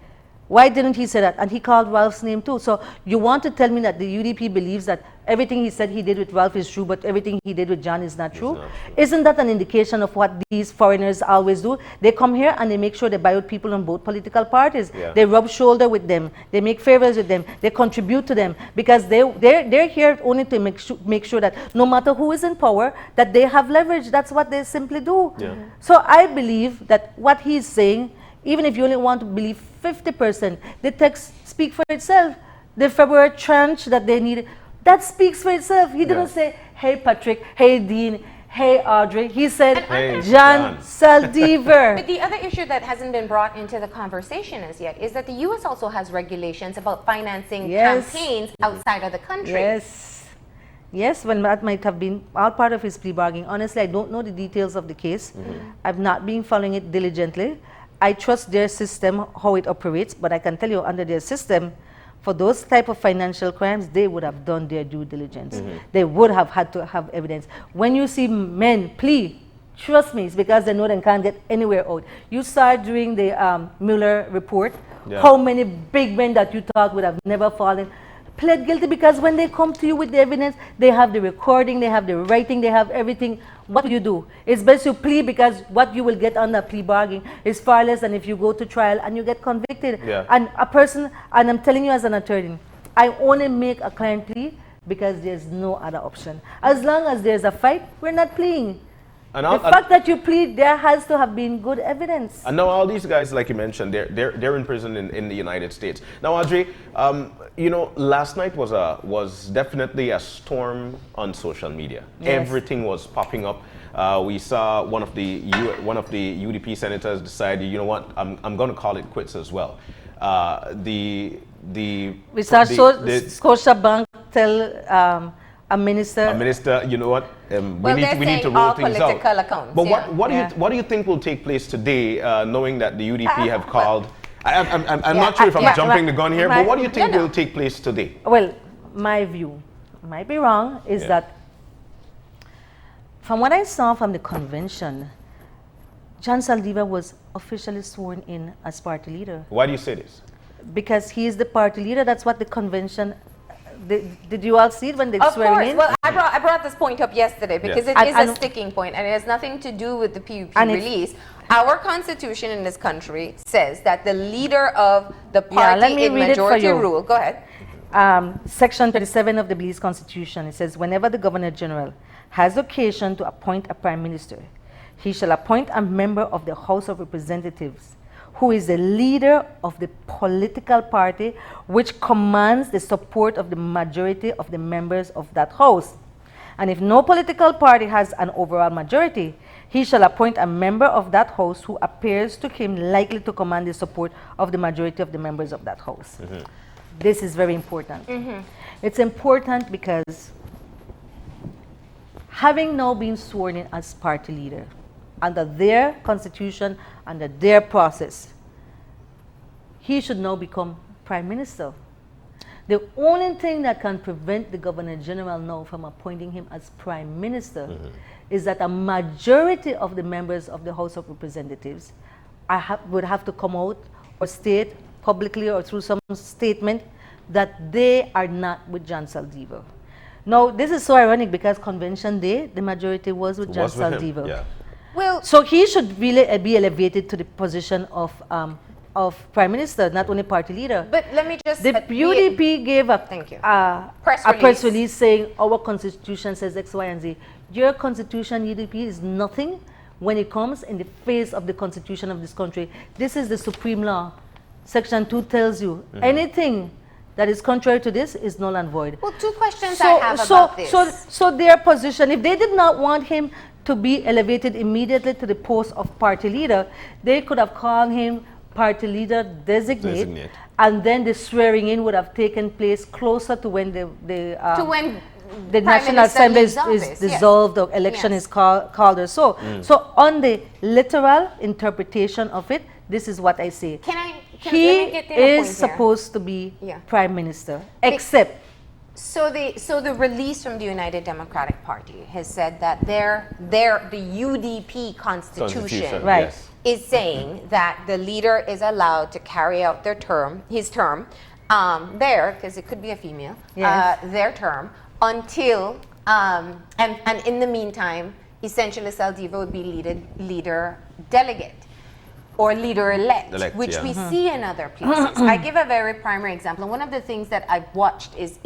Why didn't he say that? And he called Ralph's name too. So you want to tell me that the UDP believes that everything he said he did with Ralph is true, but everything he did with John is not true? not true. Isn't that an indication of what these foreigners always do? They come here and they make sure they buy out people on both political parties. Yeah. They rub shoulder with them. They make favors with them. They contribute to them because they're here only to make sure that no matter who is in power, that they have leverage. That's what they simply do. Yeah. So I believe that what he's saying, even if you only want to believe 50%, the text speaks for itself. The February tranche that they needed, that speaks for itself. He didn't say, hey Patrick, hey Dean, hey Audrey. He said, Hey, John John. Saldivar. But the other issue that hasn't been brought into the conversation as yet is that the U.S. also has regulations about financing Yes. campaigns outside of the country. Yes. Yes, well, that might have been all part of his plea bargain. Honestly, I don't know the details of the case. I've not been following it diligently. I trust their system, how it operates, but I can tell you under their system, for those type of financial crimes, they would have done their due diligence. They would have had to have evidence. When you see men plea, trust me, it's because they know they can't get anywhere out. You saw during the Mueller report, Yeah. how many big men that you thought would have never fallen pled guilty because when they come to you with the evidence, they have the recording, they have the writing, they have everything. What do you do? It's best you plea because what you will get on the plea bargain is far less than if you go to trial and you get convicted. Yeah. And a person, and I'm telling you as an attorney, I only make a client plea because there's no other option. As long as there's a fight, we're not pleading. And The fact that you plead, there has to have been good evidence. And now all these guys, like you mentioned, they're in prison in the United States. Now, Audrey, you know, last night was definitely a storm on social media. Yes. Everything was popping up. We saw one of the UDP senators decide, you know what, I'm going to call it quits as well. We saw Scotiabank tell a minister, you know what? Well, we they're need to saying roll all things political out. accounts, But yeah. what do you think will take place today, knowing that the UDP have called? I'm Yeah, not sure if I'm yeah, jumping the gun here, but right. what do you think No, no. will take place today? Well, my view, might be wrong, is Yeah. that from what I saw from the convention, John Saldivar was officially sworn in as party leader Why do you say this? because he is the party leader. That's what the convention. Did you all see it when they Of swear course. in? Well, I brought this point up yesterday because Yeah. it is And- a sticking point and it has nothing to do with the PUP And it's- release. Our constitution in this country says that the leader of the Yeah, party let me in read it for majority you. rule. Go ahead. Section 37 of the Belize Constitution, it says, whenever the Governor General has occasion to appoint a Prime Minister, he shall appoint a member of the House of Representatives who is the leader of the political party which commands the support of the majority of the members of that House. And if no political party has an overall majority, he shall appoint a member of that House who appears to him likely to command the support of the majority of the members of that House. This is very important. It's important because having now been sworn in as party leader, under their constitution, under their process, he should now become prime minister. The only thing that can prevent the Governor General now from appointing him as prime minister is that a majority of the members of the House of Representatives would have to come out or state publicly or through some statement that they are not with John Saldivar. Now, this is so ironic because convention day, the majority was with John Was with him, Saldivar. yeah. Well, So he should really be elevated to the position of of prime minister, not only party leader. But let me just The UDP gave a, Thank you. press release saying our constitution says X, Y, and Z. Your constitution, UDP, is nothing when it comes in the face of the constitution of this country. This is the supreme law. Section 2 tells you anything that is contrary to this is null and void. Well, two questions I have about this. So their position, if they did not want him to be elevated immediately to the post of party leader, they could have called him party leader designate. And then the swearing in would have taken place closer to when the Prime National Minister Assembly leaves is office, dissolved or election is called or so. So on the literal interpretation of it, this is what I say. Let He me get to the point is here. supposed to be Yeah. prime minister, except So the release from the United Democratic Party has said that the UDP constitution Right. Yes. is saying that the leader is allowed to carry out his term, because it could be a female, Yes. their term until and in the meantime, essentially Saldiva would be leader delegate or leader-elect, which we see in other places. I give a very primary example. One of the things that I've watched is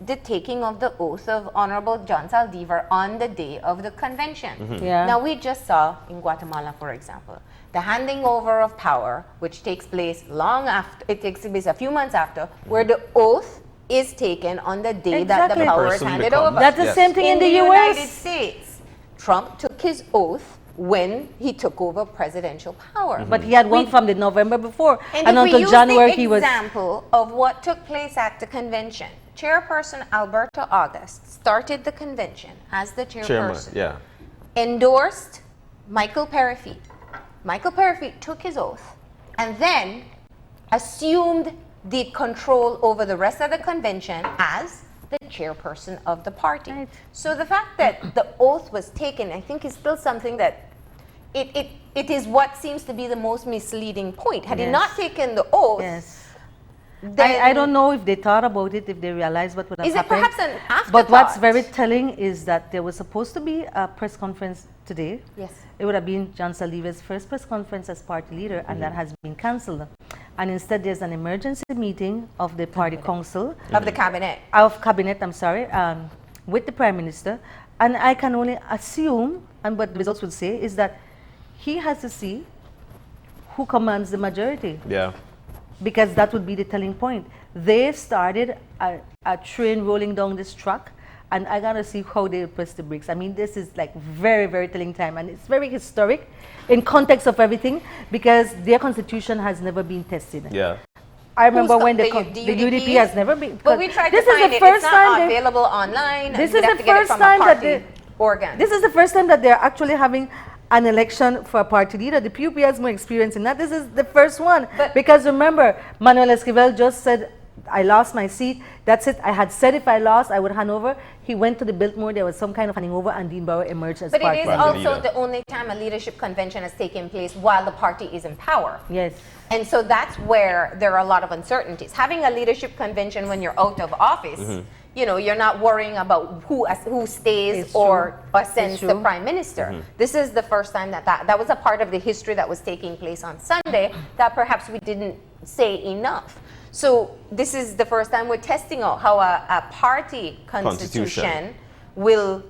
the taking of the oath of Honorable John Saldivar on the day of the convention. Yeah. Now, we just saw in Guatemala, for example, the handing over of power, which takes place it takes place a few months after, where the oath is taken on the day that the Exactly. power is Person handed becomes- over. that's the Yes. same thing in the United US. States, Trump took his oath when he took over presidential power. But he had one from the November before, and if we until use January the he was. example of what took place at the convention, Chairperson Alberto August started the convention as the Chairman, chairperson, yeah. endorsed Michael Perifete. Michael Perifete took his oath and then assumed the control over the rest of the convention as the chairperson of the party. Right. So the fact that the oath was taken, I think, is still something that it is what seems to be the most misleading point. Had he Yes. not taken the oath, Yes. then I don't know if they thought about it, if they realized what would have Is it happened. perhaps an But what's afterthought? very telling is that there was supposed to be a press conference today. Yes. It would have been John Saldivar's first press conference as party leader, and that has been cancelled. And instead, there's an emergency meeting of the party council, of the cabinet. with the prime minister. And I can only assume, and what the results would say, is that he has to see who commands the majority, Yeah. because that would be the telling point. They started a train rolling down this track, and I gotta see how they press the brakes. I mean, this is like very, very telling time, and it's very historic in context of everything, because their constitution has never been tested. Yeah. I remember Who's when the the UDP has never been. But we tried this to is find the it. first It's time not they- available online. This We'd is have the to get it first from a time that party they- organ. This is the first time that they're actually having an election for a party leader. The PUP has more experience in that. This is the first one. But- because remember, Manuel Esquivel just said, I lost my seat. That's it. I had said if I lost, I would hand over. He went to the Biltmore. There was some kind of handing over, and Dean Barrow emerged as But party it is Party also leader. the only time a leadership convention has taken place while the party is in power. Yes. And so that's where there are a lot of uncertainties. Having a leadership convention when you're out of office, you know, you're not worrying about who stays It's or true. ascends It's the true. prime minister. This is the first time that was a part of the history that was taking place on Sunday that perhaps we didn't say enough. So this is the first time we're testing out how a party constitution will,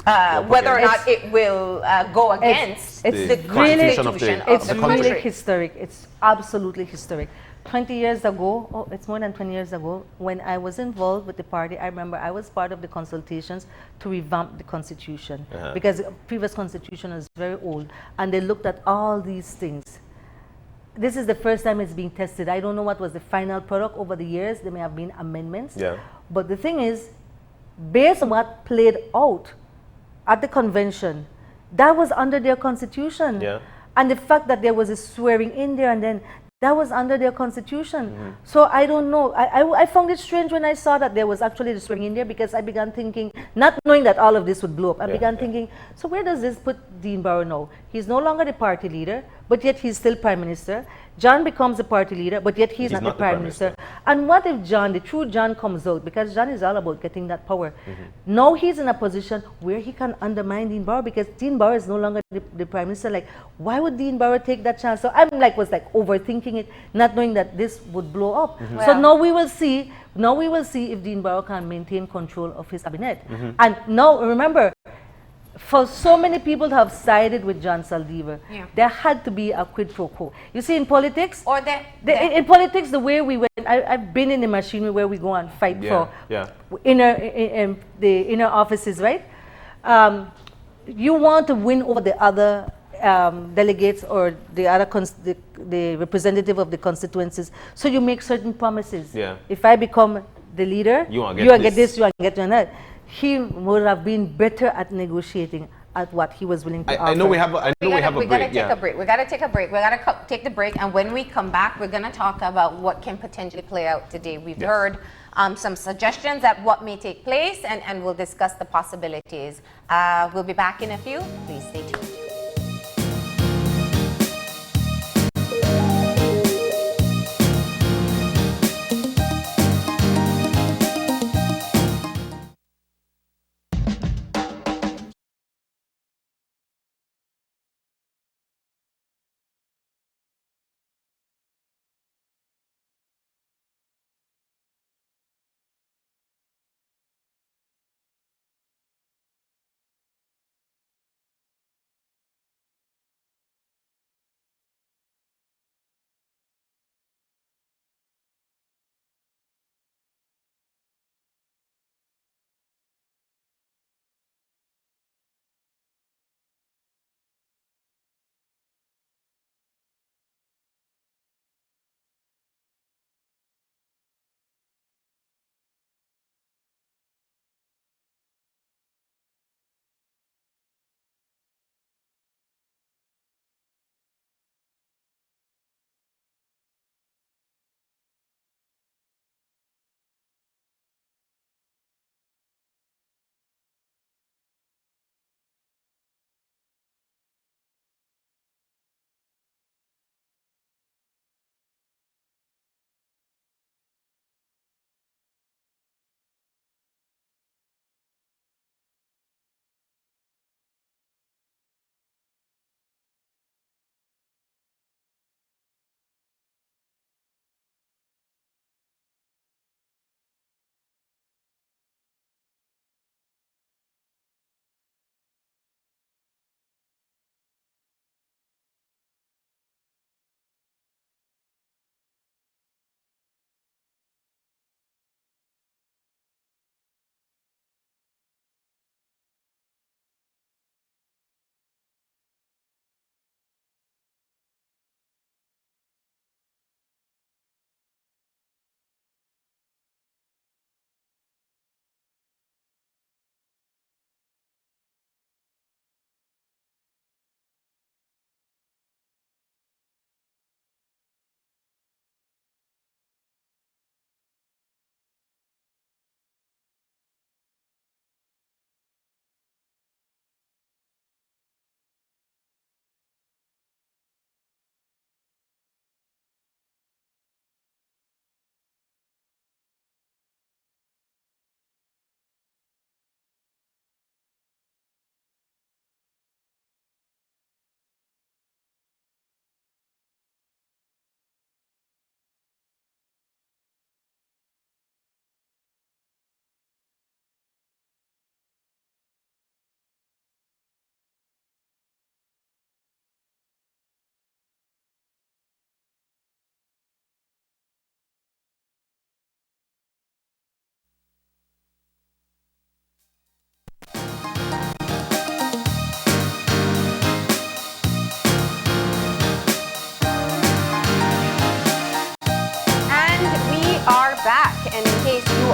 whether or not it will go against it's the really- constitution of It's the really country. historic. It's absolutely historic. 20 years ago, oh, it's more than 20 years ago, when I was involved with the party, I remember I was part of the consultations to revamp the constitution, because the previous constitution is very old, and they looked at all these things. This is the first time it's being tested. I don't know what was the final product over the years. There may have been amendments. Yeah. But the thing is, based on what played out at the convention, that was under their constitution. Yeah. And the fact that there was a swearing in there, and then that was under their constitution. So I don't know. I found it strange when I saw that there was actually the swearing in there, because I began thinking, not knowing that all of this would blow up, I began thinking, so where does this put Dean Barrow now? He's no longer the party leader, but yet he's still prime minister. John becomes the party leader, but yet he's not the prime minister. And what if John, the true John, comes out? Because John is all about getting that power. Now he's in a position where he can undermine Dean Barrow, because Dean Barrow is no longer the prime minister. Like, why would Dean Barrow take that chance? So I'm like, was like overthinking it, not knowing that this would blow up. So now we will see. Now we will see if Dean Barrow can maintain control of his cabinet. And now remember, for so many people to have sided with John Saldivar, there had to be a quid pro quo. You see, in politics, in politics, the way we went, I've been in the machinery where we go and fight for the inner offices, right? You want to win over the other delegates or the other the representative of the constituencies, so you make certain promises. If I become the leader, you want to get this, you want to get that. He would have been better at negotiating at what he was willing to offer. I know we have a break. We gotta take a break. We gotta take a break. We gotta take the break, and when we come back, we're gonna talk about what can potentially play out today. We've heard some suggestions at what may take place, and we'll discuss the possibilities. We'll be back in a few. Please stay tuned.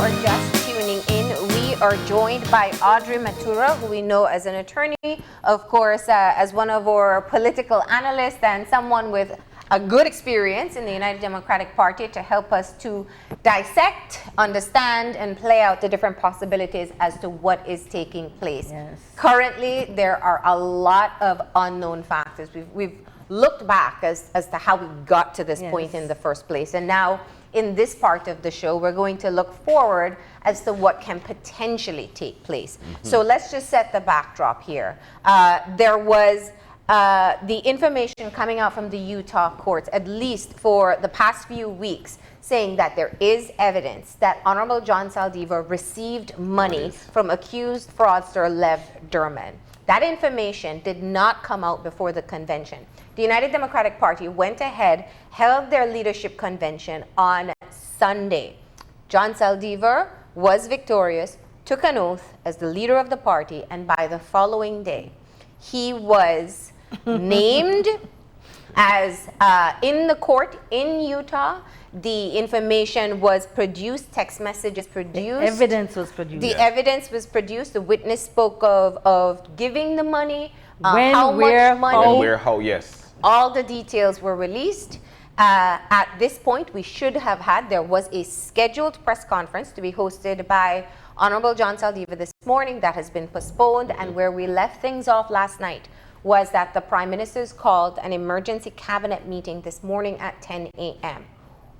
are just tuning in, we are joined by Audrey Matura, who we know as an attorney, of course, as one of our political analysts and someone with a good experience in the United Democratic Party to help us to dissect, understand, and play out the different possibilities as to what is taking place. Yes. Currently, there are a lot of unknown factors. We've looked back as to how we got to this point Yes. in the first place. And now, in this part of the show, we're going to look forward as to what can potentially take place. So let's just set the backdrop here. There was the information coming out from the Utah courts, at least for the past few weeks, saying that there is evidence that Honorable John Saldivar received money from accused fraudster Lev Derman. That information did not come out before the convention. The United Democratic Party went ahead, held their leadership convention on Sunday. John Saldivar was victorious, took an oath as the leader of the party, and by the following day, he was named as in the court in Utah. The information was produced, text messages produced. Evidence was produced. The evidence was produced. The witness spoke of giving the money, When, how where, much money. how- And where, how, yes. All the details were released. At this point, we should have had, there was a scheduled press conference to be hosted by Honorable John Saldivar this morning that has been postponed, and where we left things off last night was that the Prime Minister's called an emergency cabinet meeting this morning at 10 a.m.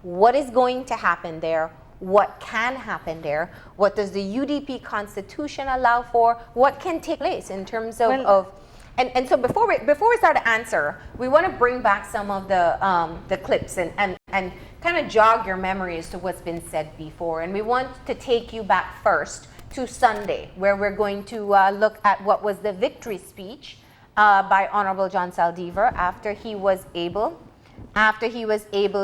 What is going to happen there? What can happen there? What does the UDP constitution allow for? What can take place in terms of and so before we start to answer, we want to bring back some of the clips and kind of jog your memory as to what's been said before. And we want to take you back first to Sunday, where we're going to look at what was the victory speech by Honorable John Saldivar after he was able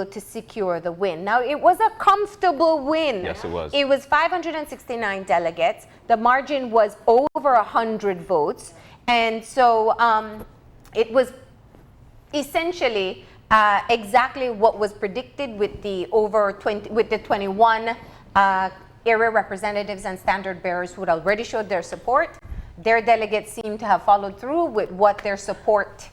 to secure the win. Now, it was a comfortable win. Yes, it was. It was 569 delegates. The margin was over 100 votes. And so it was essentially exactly what was predicted with the 21 area representatives and standard bearers who had already showed their support. Their delegates seem to have followed through with what their support,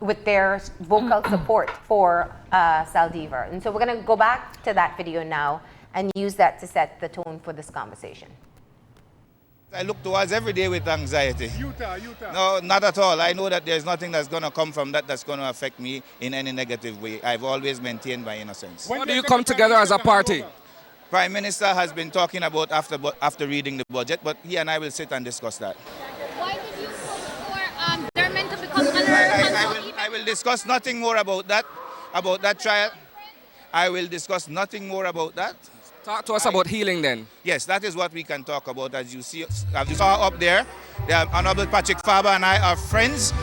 with their vocal support for Saldivar. And so we're going to go back to that video now and use that to set the tone for this conversation. I look towards every day with anxiety. Utah. No, not at all. I know that there's nothing that's going to come from that that's going to affect me in any negative way. I've always maintained my innocence. How do you come together as a party? Prime Minister has been talking about after reading the budget, but he and I will sit and discuss that. Why did you push for Derman to become under I will discuss nothing more about that trial. I will discuss nothing more about that. Talk to us about healing then. Yes, that is what we can talk about. As you saw up there, Honorable Patrick Faber and I are friends.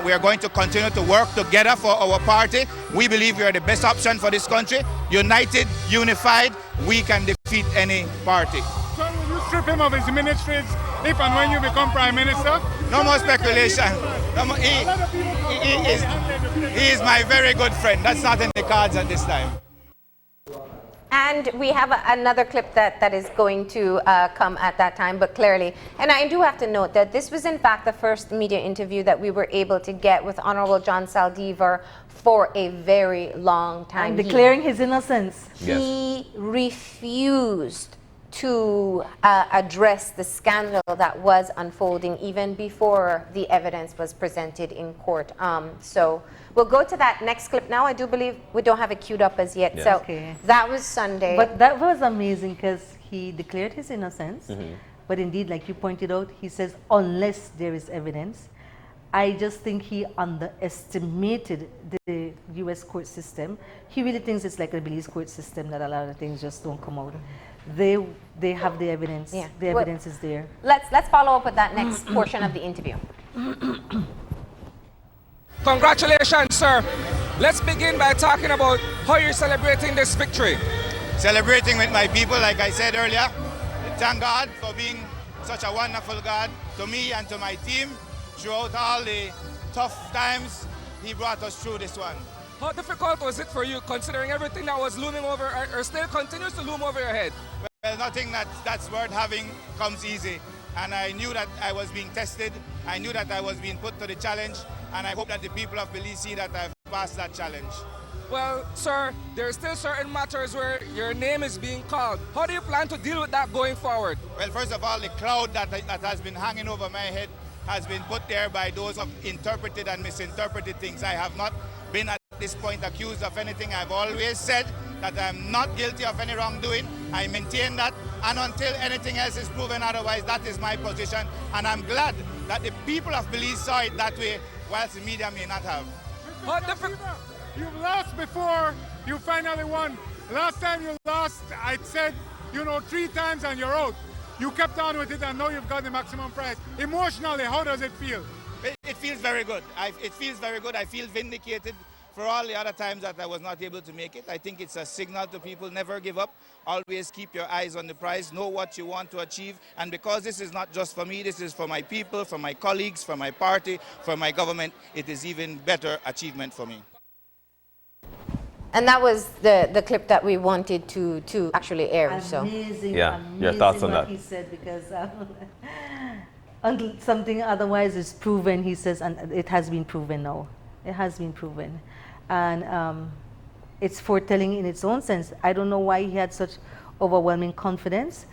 We are going to continue to work together for our party. We believe we are the best option for this country. United, unified, we can defeat any party. So will you strip him of his ministries if and when you become Prime Minister? No more speculation. He is my very good friend. That's not in the cards at this time. And we have another clip that is going to come at that time, but clearly. And I do have to note that this was in fact the first media interview that we were able to get with Honorable John Saldivar for a very long time. And declaring his innocence. He refused to address the scandal that was unfolding even before the evidence was presented in court. So we'll go to that next clip now. I do believe we don't have it queued up as yet. Yes. So Okay. that was Sunday. But that was amazing because he declared his innocence. But indeed, like you pointed out, he says, unless there is evidence. I just think he underestimated the U.S. court system. He really thinks it's like a Belize court system that a lot of things just don't come out. They have the evidence. Yeah. The Well, evidence is there. let's follow up with that next portion of the interview. Congratulations, sir. Let's begin by talking about how you're celebrating this victory. Celebrating with my people, like I said earlier. Thank God for being such a wonderful God to me and to my team. Throughout all the tough times, he brought us through this one. How difficult was it for you, considering everything that was looming over, or still continues to loom over your head? Well, nothing that's worth having comes easy. And I knew that I was being tested. I knew that I was being put to the challenge. And I hope that the people of Belize see that I've passed that challenge. Well, sir, there are still certain matters where your name is being called. How do you plan to deal with that going forward? Well, first of all, the cloud that has been hanging over my head has been put there by those who have interpreted and misinterpreted things. I have not been at this point accused of anything. I've always said that I'm not guilty of any wrongdoing. I maintain that, and until anything else is proven otherwise, that is my position. And I'm glad that the people of Belize saw it that way, whilst the media may not have. You've lost before you finally won. Last time you lost, I said, 3 times and you're out. You kept on with it and now you've got the maximum prize. Emotionally, how does it feel? It feels very good. It feels very good. I feel vindicated for all the other times that I was not able to make it. I think it's a signal to people, never give up. Always keep your eyes on the prize, know what you want to achieve. And because this is not just for me, this is for my people, for my colleagues, for my party, for my government, it is even better achievement for me. And that was the clip that we wanted to actually air. Amazing, Yeah, amazing your thoughts on what that? he said, because until something otherwise is proven, he says, and it has been proven now. It has been proven. And it's foretelling in its own sense. I don't know why he had such overwhelming confidence,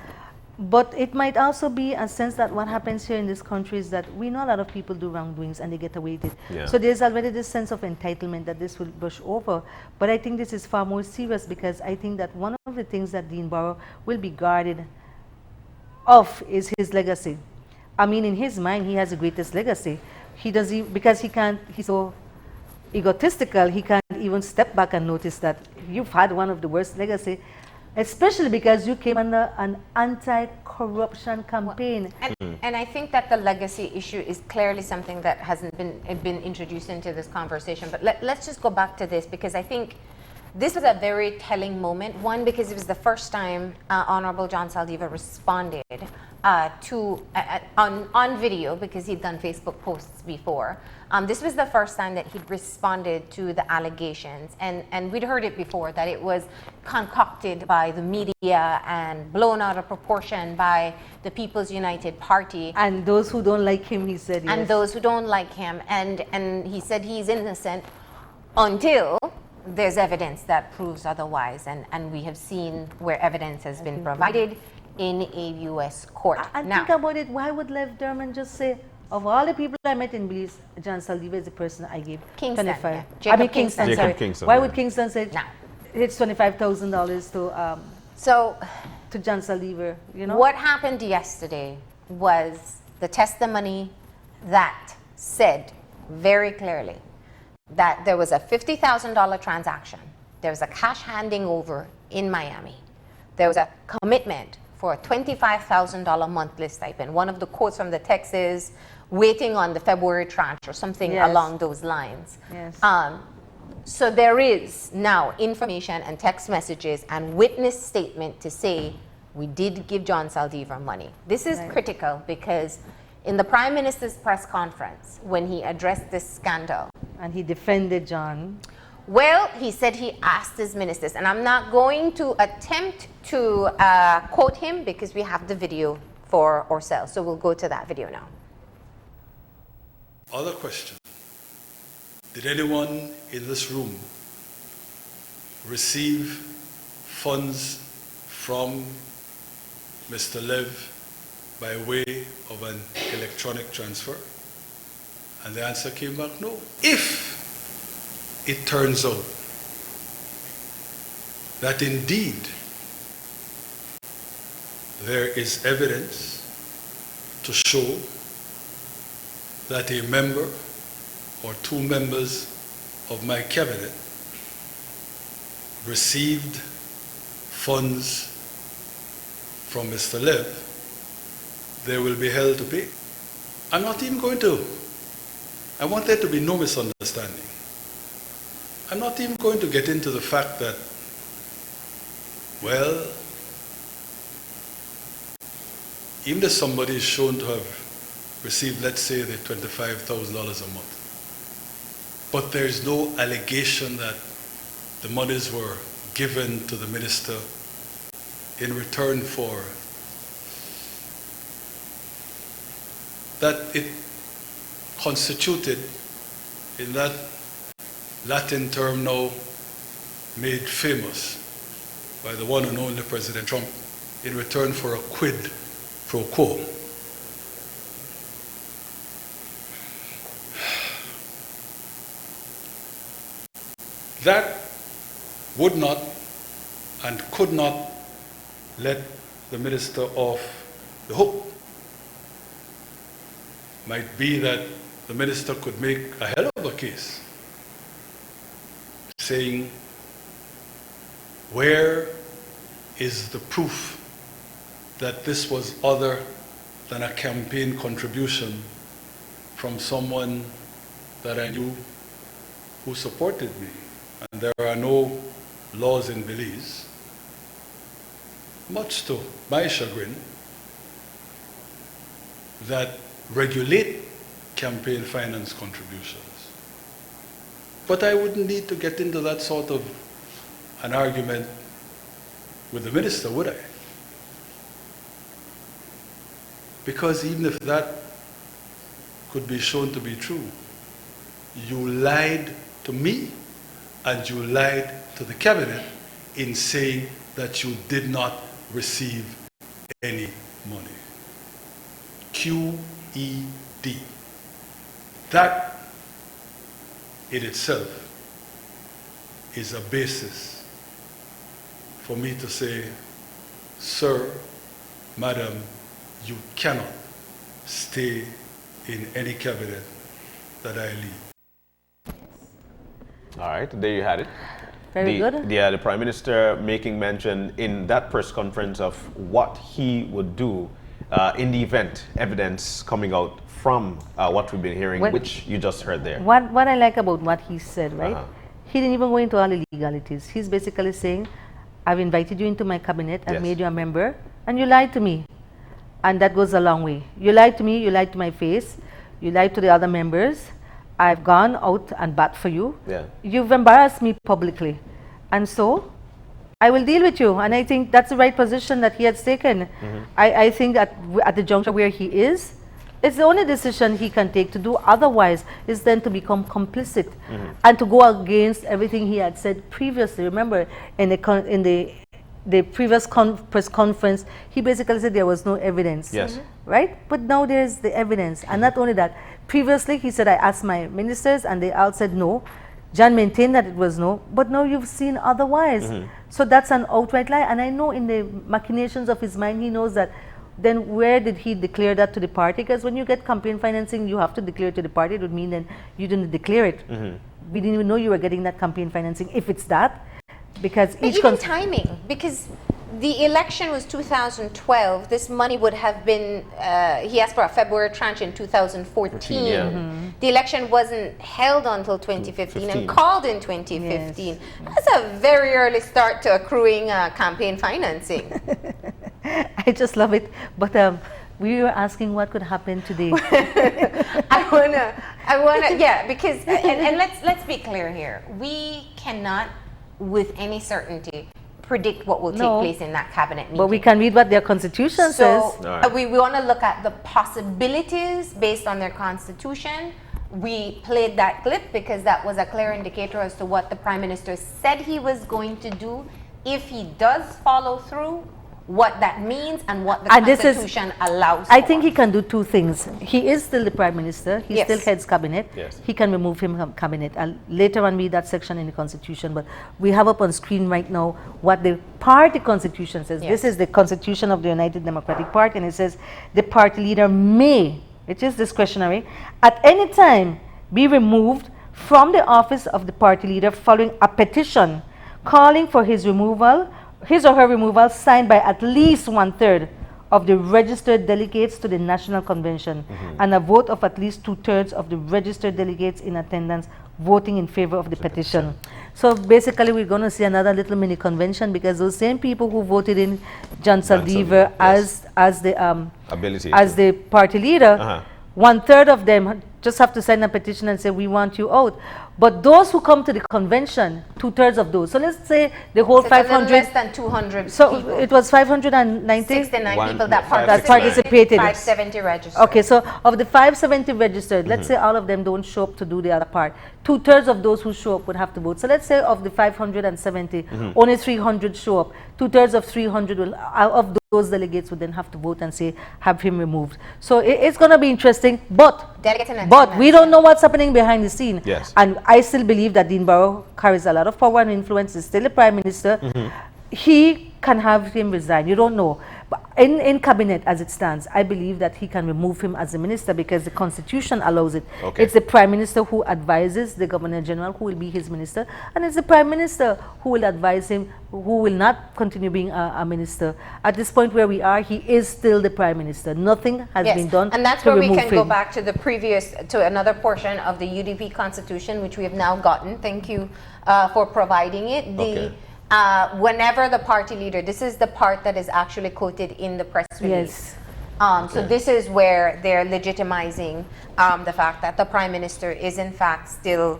but it might also be a sense that what happens here in this country is that we know a lot of people do wrongdoings and they get away with it. Yeah. So there's already this sense of entitlement that this will brush over. But I think this is far more serious, because I think that one of the things that Dean Barrow will be guarded of is his legacy. I mean, in his mind, he has the greatest legacy. Because he's so egotistical, he can't even step back and notice that you've had one of the worst legacy, especially because you came under an anti-corruption campaign. And I think that the legacy issue is clearly something that hasn't been introduced into this conversation. But let's just go back to this, because I think this was a very telling moment. One, because it was the first time Honorable John Saldivar responded on video, because he'd done Facebook posts before. This was the first time that he'd responded to the allegations, and we'd heard it before, that it was concocted by the media and blown out of proportion by the People's United Party. And those who don't like him, he said, yes. And those who don't like him. And he said he's innocent until there's evidence that proves otherwise. And we have seen where evidence has been provided in a U.S. court. And now, think about it, why would Lev Derman just say, of all the people I met in Belize, John Saldivar is the person I gave Kingston, 25. yeah. I Jacob mean Kingston. Kingston, sorry. Jacob Kingston, Why yeah. would Kingston say, No. it's $25,000 to John Saldivar, what happened yesterday was the testimony that said very clearly that there was a $50,000 transaction. There was a cash handing over in Miami. There was a commitment for a $25,000 monthly stipend. One of the quotes from the text is, waiting on the February tranche, or something Yes. along those lines. Yes. So there is now information and text messages and witness statement to say we did give John Saldivar money. This is critical, because in the Prime Minister's press conference, when he addressed this scandal, And he defended John. well, he said he asked his ministers, and I'm not going to attempt to quote him because we have the video for ourselves. So we'll go to that video now. Other question. Did anyone in this room receive funds from Mr. Lev by way of an electronic transfer? And the answer came back no. If it turns out that indeed there is evidence to show that a member or two members of my cabinet received funds from Mr. Lev, they will be held to pay. I'm not even going to. I want there to be no misunderstanding. I'm not even going to get into the fact that, well, even if somebody is shown to have received, let's say, the $25,000 a month, but there is no allegation that the monies were given to the minister in return for that it constituted, in that Latin term now made famous by the one and only President Trump, in return for a quid pro quo. That would not and could not let the minister off the hook. Might be that the minister could make a hell of a case saying, where is the proof that this was other than a campaign contribution from someone that I knew who supported me? And there are no laws in Belize, much to my chagrin, that regulate campaign finance contributions. But I wouldn't need to get into that sort of an argument with the minister, would I? Because even if that could be shown to be true, you lied to me and you lied to the cabinet in saying that you did not receive any money. QED. That in itself is a basis for me to say, sir, madam, you cannot stay in any cabinet that I lead. All right, there you had it. Very good. Yeah, the Prime Minister making mention in that press conference of what he would do in the event evidence coming out from what we've been hearing, which you just heard there. What I like about what he said, right? He didn't even go into all the legalities. He's basically saying, I've invited you into my cabinet, I've made you a member, and you lied to me. And that goes a long way. You lied to me, you lied to my face, you lied to the other members. I've gone out and bat for you. You've embarrassed me publicly. And so, I will deal with you. And I think that's the right position that he has taken. I think that at the juncture where he is, it's the only decision he can take. To do otherwise is then to become complicit and to go against everything he had said previously. Remember, in the previous press conference, he basically said there was no evidence. Right? But now there's the evidence. And not only that, previously he said, I asked my ministers and they all said no. John maintained that it was no, but now you've seen otherwise. So that's an outright lie. And I know in the machinations of his mind, he knows that. Then where did he declare that to the party? Because when you get campaign financing, you have to declare it to the party. It would mean then you didn't declare it. We didn't even know you were getting that campaign financing, if it's that. Because but even timing, because the election was 2012. This money would have been, he asked for a February tranche in 2014. The election wasn't held until 2015 and called in 2015. That's a very early start to accruing campaign financing. I just love it. But we were asking what could happen today. I wanna, yeah, because, and let's be clear here. We cannot, with any certainty, predict what will take place in that cabinet meeting. But we can read what their constitution says. We want to look at the possibilities based on their constitution. We played that clip because that was a clear indicator as to what the Prime Minister said he was going to do. If he does follow through, what that means and what the Constitution allows I think he can do two things. He is still the Prime Minister. He still heads cabinet. He can remove him from cabinet. I'll later on read that section in the Constitution, but we have up on screen right now what the party Constitution says. This is the Constitution of the United Democratic Party, and it says the party leader may, it is discretionary, at any time be removed from the office of the party leader following a petition calling for his or her removal signed by at least 1/3 of the registered delegates to the National Convention and a vote of at least 2/3 of the registered delegates in attendance voting in favor of the petition. So basically we're going to see another little mini convention because those same people who voted in John Saldivar as the party leader, 1/3 of them just have to sign a petition and say we want you out. But those who come to the convention, 2/3 of those. So let's say the whole 500. Less than 200 so people. It was 590? 69 people that participated. 570 registered. Okay, so of the 570 registered, let's say all of them don't show up to do the other part. 2/3 of those who show up would have to vote. So let's say of the 570, only 300 show up. 2/3 of 300 will, of those delegates would then have to vote and say, have him removed. So it's going to be interesting, but we don't know what's happening behind the scene. Yes. And I still believe that Dean Barrow carries a lot of power and influence, is still the Prime Minister. He can have him resign. You don't know. But in cabinet as it stands, I believe that he can remove him as a minister because the Constitution allows it. Okay. It's the Prime Minister who advises the Governor General who will be his minister, and it's the Prime Minister who will advise him who will not continue being a minister. At this point where we are, he is still the Prime Minister. Nothing has been done and that's to where we remove can go him. back to the previous, to another portion of the UDP Constitution, which we have now gotten. Thank you for providing it. Okay. Whenever the party leader, this is the part that is actually quoted in the press release. Yes. So this is where they're legitimizing the fact that the Prime Minister is in fact still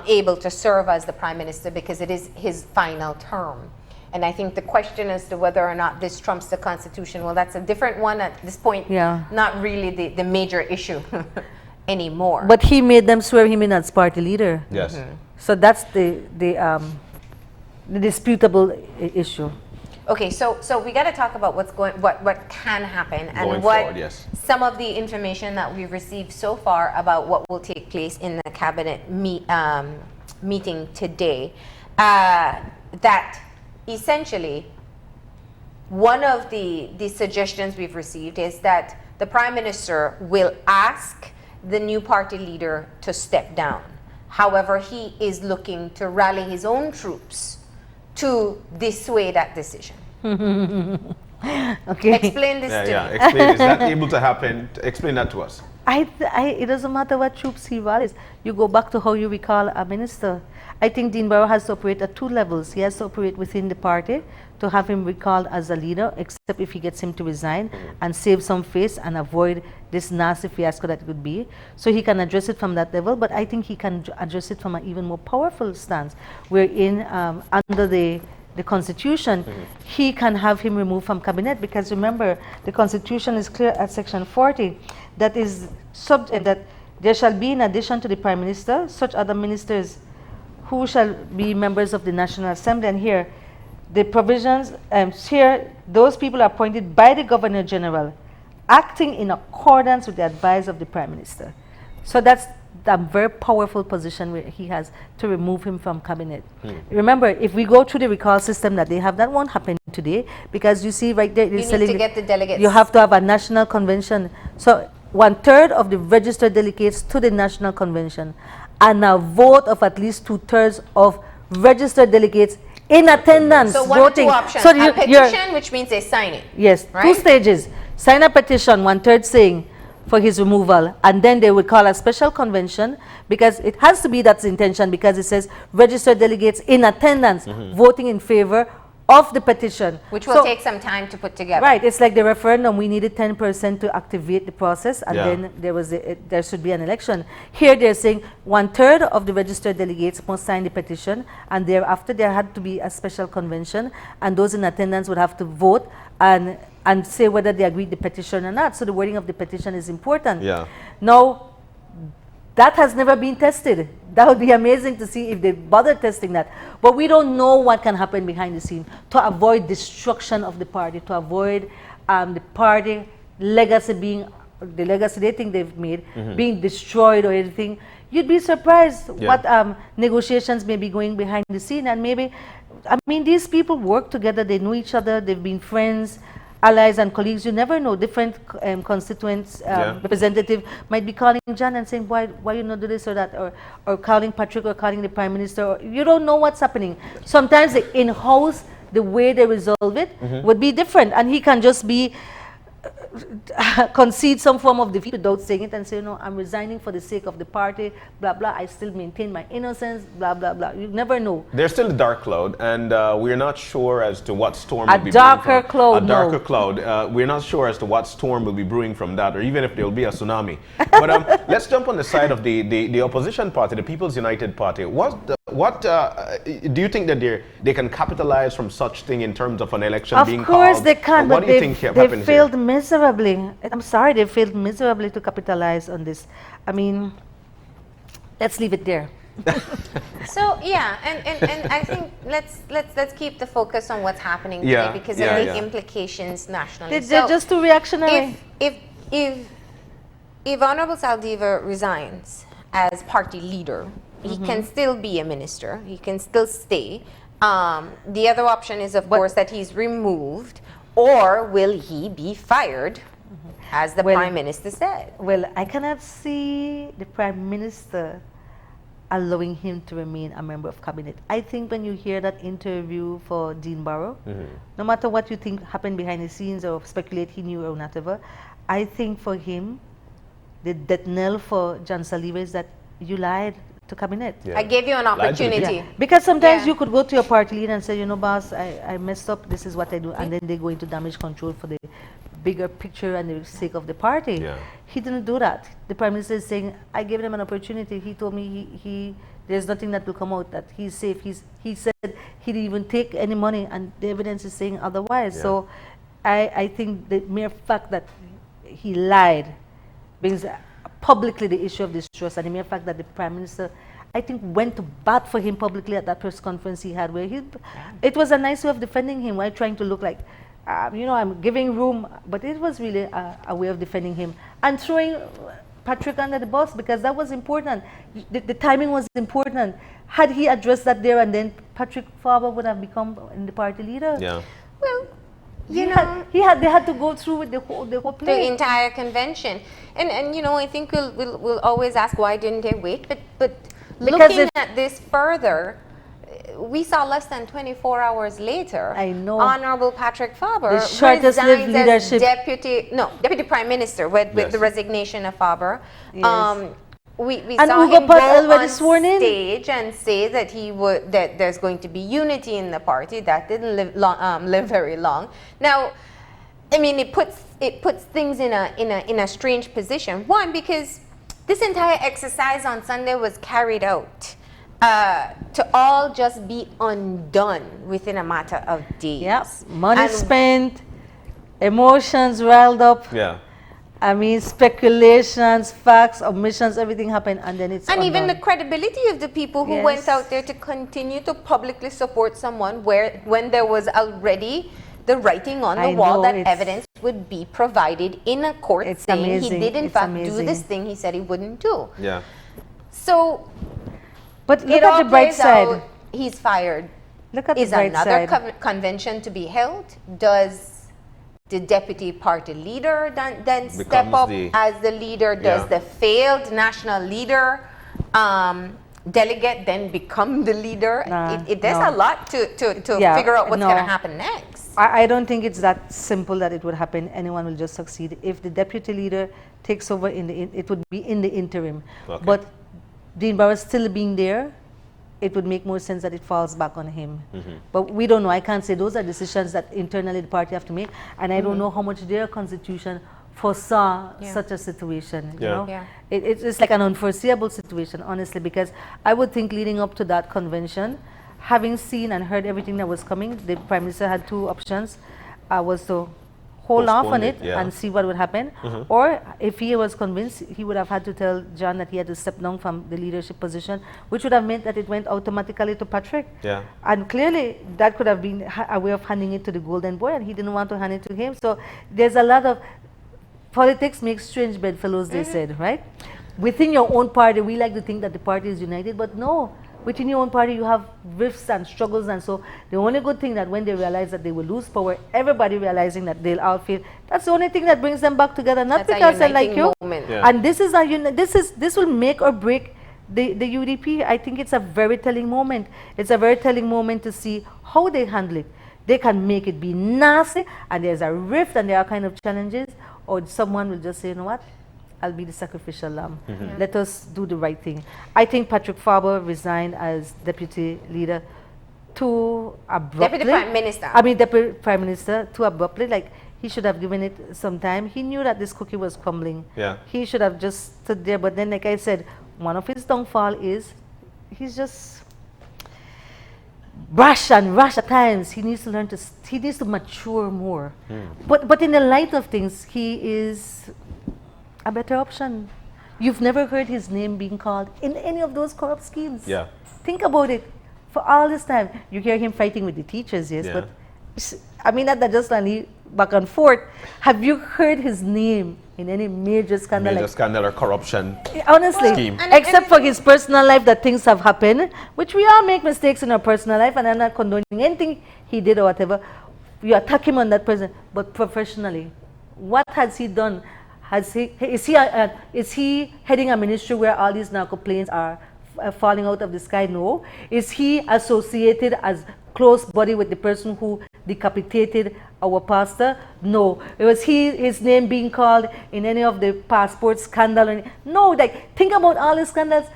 able to serve as the Prime Minister because it is his final term. And I think the question as to whether or not this trumps the Constitution, well, that's a different one at this point. Yeah. Not really the major issue anymore. But he made them swear him in as party leader. Yes. So that's the disputable issue. Okay, so we got to talk about what can happen and Going what forward, yes. some of the information that we've received so far about what will take place in the cabinet meeting today. That essentially one of the suggestions we've received is that the Prime Minister will ask the new party leader to step down. However, he is looking to rally his own troops to dissuade that decision. Okay. Explain this to me. Explain. Is that able to happen? Explain that to us. It doesn't matter what troops he rallies. You go back to how you recall a minister. I think Dean Barrow has to operate at two levels. He has to operate within the party to have him recalled as a leader, except if he gets him to resign and save some face and avoid this nasty fiasco that it could be. So he can address it from that level, but I think he can address it from an even more powerful stance, wherein under the Constitution, he can have him removed from cabinet, because remember, the Constitution is clear at section 40 that is that there shall be, in addition to the Prime Minister, such other ministers who shall be members of the National Assembly. And here, the provisions, here, those people are appointed by the Governor General, acting in accordance with the advice of the Prime Minister. So that's a very powerful position where he has to remove him from cabinet. Remember, if we go through the recall system that they have, that won't happen today, because you see right there, You need to get the delegates. you have to have a national convention. So 1/3 of the registered delegates to the national convention, and a vote of at least 2/3 of registered delegates in attendance So one voting. or two options. So A petition, which means they sign it. yes, right? 2 stages. Sign a petition, 1/3 saying for his removal, and then they would call a special convention, because it has to be, that's the intention, because it says registered delegates in attendance voting in favor of the petition. Which will take some time to put together. Right, it's like the referendum. We needed 10% to activate the process, and Yeah. then there should be an election. Here they're saying 1/3 of the registered delegates must sign the petition, and thereafter there had to be a special convention, and those in attendance would have to vote and say whether they agreed the petition or not. So the wording of the petition is important. Yeah. Now, that has never been tested. That would be amazing to see if they bother testing that. But we don't know what can happen behind the scene to avoid destruction of the party, to avoid the party legacy being, the legacy they think they've made, being destroyed or anything. You'd be surprised what negotiations may be going behind the scene. And maybe, I mean, these people work together, they know each other, they've been friends, allies and colleagues. You never know. Different constituents, representative might be calling John and saying, why you not do this or that, or calling Patrick or calling the Prime Minister. Or, you don't know what's happening. Sometimes the in-house, the way they resolve it would be different, and he can just be concede some form of defeat without saying it and say, no, I'm resigning for the sake of the party, blah, blah, I still maintain my innocence, blah, blah, blah. You never know. There's still a dark cloud, and we're not sure as to what storm A will be darker brewing from. cloud, A darker no. cloud. We're not sure as to what storm will be brewing from that, or even if there will be a tsunami. But let's jump on the side of the opposition party, the People's United Party. What do you think that they can capitalize from such thing in terms of an election being called? Of course they can, What but do you think they happens failed here? miserably. I'm sorry, they failed miserably to capitalize on this. I mean, let's leave it there. So yeah, and I think let's keep the focus on what's happening today, because of the implications nationally. They're just too reactionary. If Honorable Saldivar resigns as party leader, He can still be a minister. He can still stay. The other option is, of course, that he's removed, or will he be fired, as the Prime Minister said? Well, I cannot see the Prime Minister allowing him to remain a member of cabinet. I think when you hear that interview for Dean Barrow, no matter what you think happened behind the scenes or speculate he knew or whatever, I think for him, the death knell for John Saliba is that you lied to cabinet. Yeah. I gave you an opportunity. Yeah. Because sometimes Yeah. you could go to your party leader and say, you know, boss, I messed up, this is what I do, and then they go into damage control for the bigger picture and the sake of the party. Yeah. He didn't do that. The Prime Minister is saying, I gave him an opportunity. He told me there's nothing that will come out, that he's safe. He said he didn't even take any money, and the evidence is saying otherwise. Yeah. So I think the mere fact that he lied brings publicly the issue of distrust, and the mere fact that the Prime Minister, I think, went to bat for him publicly at that press conference he had, where it was a nice way of defending him while trying to look like, you know, I'm giving room, but it was really a way of defending him and throwing Patrick under the bus, because that was important. The timing was important. Had he addressed that there and then, Patrick Faber would have become the party leader. Yeah. Well, They had to go through with the whole the play. entire convention, and you know, I think we'll always ask, why didn't they wait? But Because looking at this further, we saw less than 24 hours later, I know. Honorable Patrick Faber The shortest lived resigns as leadership. deputy prime minister with Yes. the resignation of Faber. Yes. We And saw Hugo him go Pat already on sworn in. stage and say that that there's going to be unity in the party. That didn't live very long. Now, I mean, it puts things in a strange position. One, because this entire exercise on Sunday was carried out to all just be undone within a matter of days. Yep. Money And- spent, emotions riled up. Yeah. I mean, speculations, facts, omissions, everything happened, and then it's And even the undone. credibility of the people who Yes. went out there to continue to publicly support someone when there was already the writing on the I wall know, that it's- evidence would be provided in a court It's saying amazing, he did in it's fact do amazing. this thing he said he wouldn't do. Yeah. So But look it all at the bright plays side. out, he's fired. Look at Is the bright another side. convention to be held? Does the deputy party leader then step Becomes up the- as the leader? Does Yeah. the failed national leader delegate then become the leader? Nah, There's no. a lot to Yeah, figure out what's no. going to happen next. I don't think it's that simple that it would happen. Anyone will just succeed. If the deputy leader takes over, it would be in the interim. Okay. But Dean Barrow still being there, it would make more sense that it falls back on him. But we don't know. I can't say. Those are decisions that internally the party have to make. And I don't know how much their constitution foresaw Yeah. such a situation. You Yeah. know? Yeah. It's like an unforeseeable situation, honestly, because I would think leading up to that convention, having seen and heard everything that was coming, the Prime Minister had two options. Was to hold off Postpone on it, it yeah. and see what would happen. Or if he was convinced, he would have had to tell John that he had to step down from the leadership position, which would have meant that it went automatically to Patrick. Yeah. And clearly, that could have been a way of handing it to the golden boy, and he didn't want to hand it to him. So there's a lot of politics makes strange bedfellows, they said, right? Within your own party, we like to think that the party is united, but no. Within your own party, you have rifts and struggles, and so the only good thing that when they realize that they will lose power, everybody realizing that they'll outfeel, that's the only thing that brings them back together, not That's a because I like uniting you. moment. Yeah. And this will make or break the UDP. I think it's a very telling moment. It's a very telling moment to see how they handle it. They can make it be nasty, and there's a rift, and there are kind of challenges, or someone will just say, you know what? I'll be the sacrificial lamb. Let us do the right thing. I think Patrick Faber resigned as deputy leader too abruptly. Deputy Prime Minister. I mean, deputy prime minister too abruptly. Like, he should have given it some time. He knew that this cookie was crumbling. Yeah. He should have just stood there. But then, like I said, one of his downfall is he's just rash at times. He needs to learn to. He needs to mature more. But in the light of things, he is a better option. You've never heard his name being called in any of those corrupt schemes. Yeah. Think about it. For all this time, you hear him fighting with the teachers, yes, Yeah. but I mean, not that just only back and forth. Have you heard his name in any major scandal? Major scandal or corruption Honestly, scheme. except for his personal life, that things have happened, which we all make mistakes in our personal life, and I'm not condoning anything he did or whatever. You attack him on that person, but professionally, what has he done? Is he heading a ministry where all these narco planes are falling out of the sky? No. Is he associated as close buddy with the person who decapitated our pastor? No. Was his name being called in any of the passport scandal? No. Like, think about all the scandals.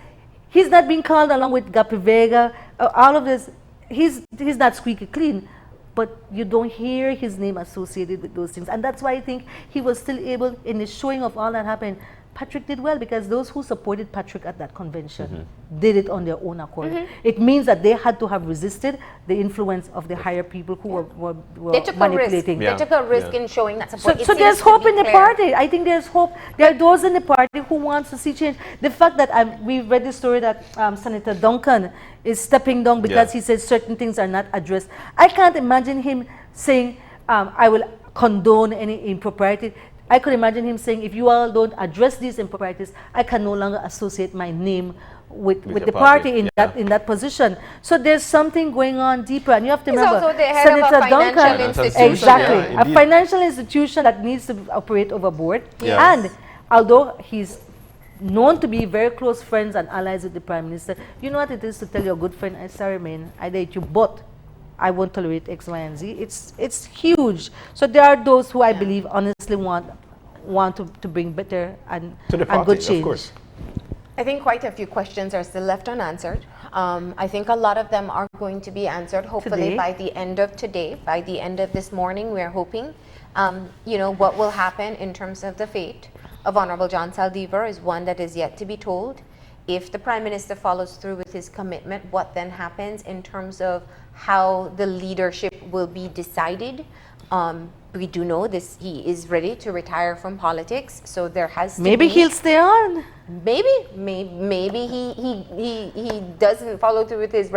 He's not being called along with Gapi Vega. All of this. He's not squeaky clean. But you don't hear his name associated with those things. And that's why I think he was still able, in the showing of all that happened, Patrick did well, because those who supported Patrick at that convention did it on their own accord. It means that they had to have resisted the influence of the higher people who were They took manipulating. a risk. They took a risk in showing that support. So there's hope in the party. I think there's hope. There are those in the party who want to see change. The fact that we read the story that Senator Duncan is stepping down because he says certain things are not addressed. I can't imagine him saying, I will condone any impropriety. I could imagine him saying, if you all don't address these improprieties, I can no longer associate my name with the party in that position. So there's something going on deeper, and you have to remember, also the head of a financial institution. Exactly, a financial institution that needs to operate overboard. And although he's known to be very close friends and allies with the Prime Minister, you know what it is to tell your good friend, sorry man, I date you, but I won't tolerate X, Y, and Z. It's huge. So there are those who I believe honestly want to bring better and good change. Of course. I think quite a few questions are still left unanswered. I think a lot of them are going to be answered hopefully Today. by the end of today, by the end of this morning. We're hoping, you know, what will happen in terms of the fate of Honorable John Saldivar is one that is yet to be told. If the Prime Minister follows through with his commitment, what then happens in terms of how the leadership will be decided? We do know this. He is ready to retire from politics, so there has to Maybe be, he'll stay on. Maybe he doesn't follow through with his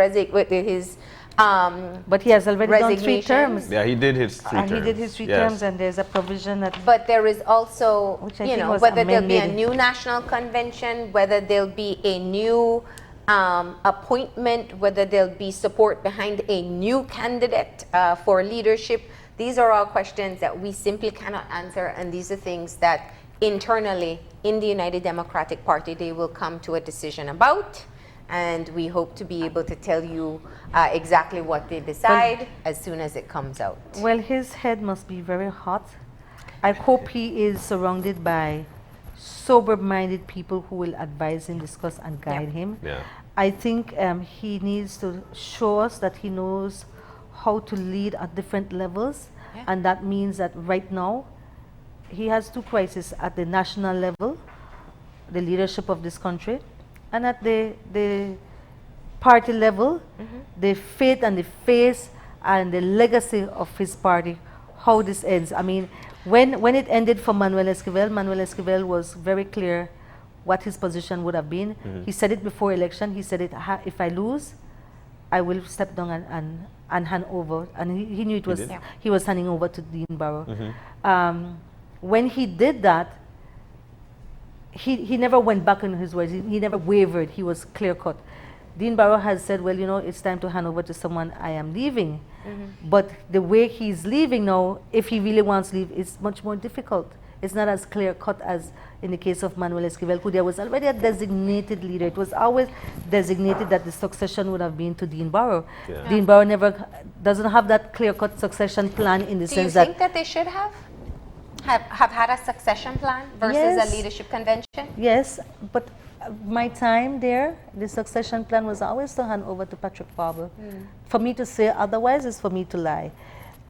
But he has already done 3 resignation. terms. Yeah, he did his 3 terms. He did his 3 Yes. terms, and there's a provision that. But there is also, Which I you think know, was whether there'll be a amended. new national convention, whether there'll be a new appointment, whether there'll be support behind a new candidate for leadership. These are all questions that we simply cannot answer, and these are things that internally in the United Democratic Party they will come to a decision about, and we hope to be able to tell you exactly what they decide as soon as it comes out. Well, his head must be very hot. I hope he is surrounded by sober-minded people who will advise him, discuss, and guide him. Yeah. I think he needs to show us that he knows how to lead at different levels, and that means that right now he has 2 crises: at the national level, the leadership of this country, and at the party level, the fate and the face and the legacy of his party, how this ends. I mean, when it ended for Manuel Esquivel was very clear what his position would have been. He said it before election. He said it, if I lose, I will step down and hand over. And he knew it was he was handing over to Dean Barrow. When he did that, he never went back on his words. He never wavered. He was clear cut. Dean Barrow has said, well, you know, it's time to hand over to someone. I am leaving. But the way he's leaving now, if he really wants to leave, is much more difficult. It's not as clear cut as in the case of Manuel Esquivel, who there was already a designated leader. It was always designated that the succession would have been to Dean Barrow. Dean Barrow doesn't have that clear cut succession plan in the Do you sense that. think that they should have had a succession plan versus a leadership convention? Yes, but my time there, the succession plan was always to hand over to Patrick Farber. For me to say otherwise is for me to lie.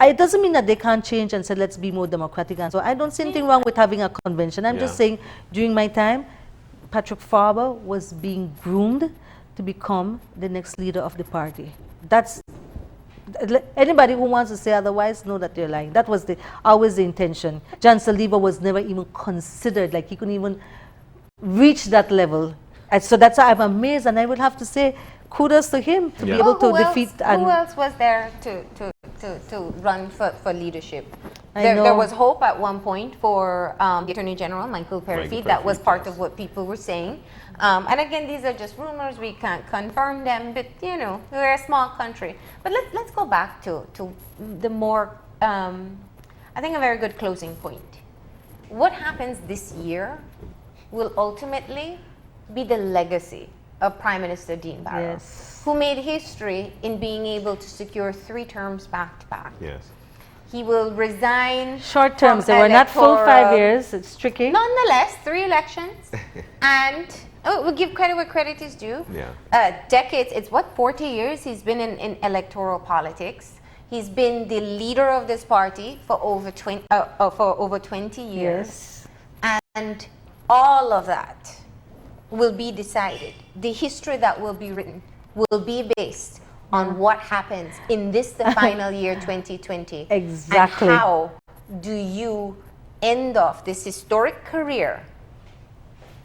It doesn't mean that they can't change and say, let's be more democratic. And so I don't see anything wrong with having a convention. I'm just saying, during my time, Patrick Farber was being groomed to become the next leader of the party. That's anybody who wants to say otherwise, know that they're lying. That was always the intention. John Saldivar was never even considered, like he couldn't even reach that level. And so that's why I'm amazed, and I would have to say kudos to him to be able to defeat. Who else was there to run for leadership? There was hope at one point for the Attorney General, Michael Perry. That was part of what people were saying. And again, these are just rumors. We can't confirm them, but you know, we're a small country. But let's go back to the more, I think, a very good closing point. What happens this year will ultimately be the legacy of Prime Minister Dean Barrow, who made history in being able to secure 3 terms back to back. Yes. He will resign. Short terms, they were not full 5 years. It's tricky. Nonetheless, 3 elections. And we'll give credit where credit is due. Yeah. Decades, it's what, 40 years he's been in electoral politics. He's been the leader of this party for over 20 years. Yes. And all of that will be decided. The history that will be written will be based on what happens in this, the final year, 2020. Exactly. And how do you end off this historic career?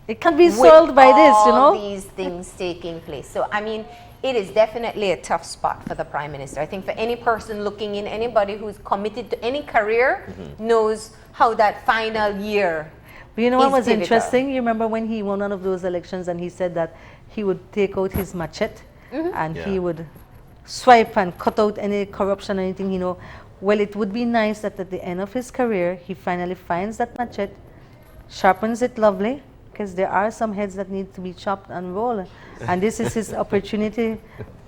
It can be solved by this, you know. All these things taking place. So, I mean, it is definitely a tough spot for the Prime Minister. I think for any person looking in, anybody who's committed to any career knows how that final year. But you know what was pivotal. interesting? You remember when he won one of those elections and he said that he would take out his machete and he would swipe and cut out any corruption or anything, you know. Well, it would be nice that at the end of his career, he finally finds that machete, sharpens it lovely, because there are some heads that need to be chopped and rolled. And this is his opportunity.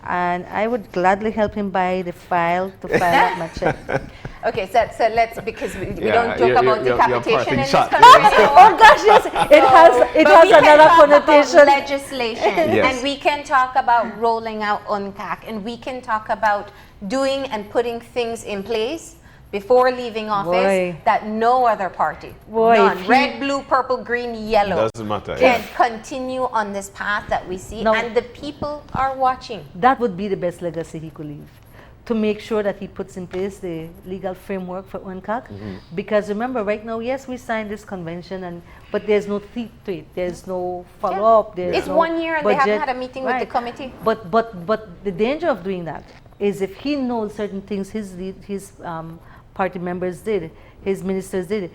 And I would gladly help him buy the file to file that machete. Okay, so let's, because we don't talk about decapitation in this country. Oh gosh, yes, it has another connotation. Legislation, and we can talk about rolling out UNCAC, and we can talk about doing and putting things in place before leaving office that no other party, none, red, blue, purple, green, yellow, doesn't matter, can continue on this path that we see, and the people are watching. That would be the best legacy he could leave, to make sure that he puts in place the legal framework for UNCAC. Because remember, right now, yes, we signed this convention, but there's no teeth to it. There's no follow-up. It's no 1 year and budget. they haven't had a meeting with the committee. But the danger of doing that is if he knows certain things his party members did, his ministers did,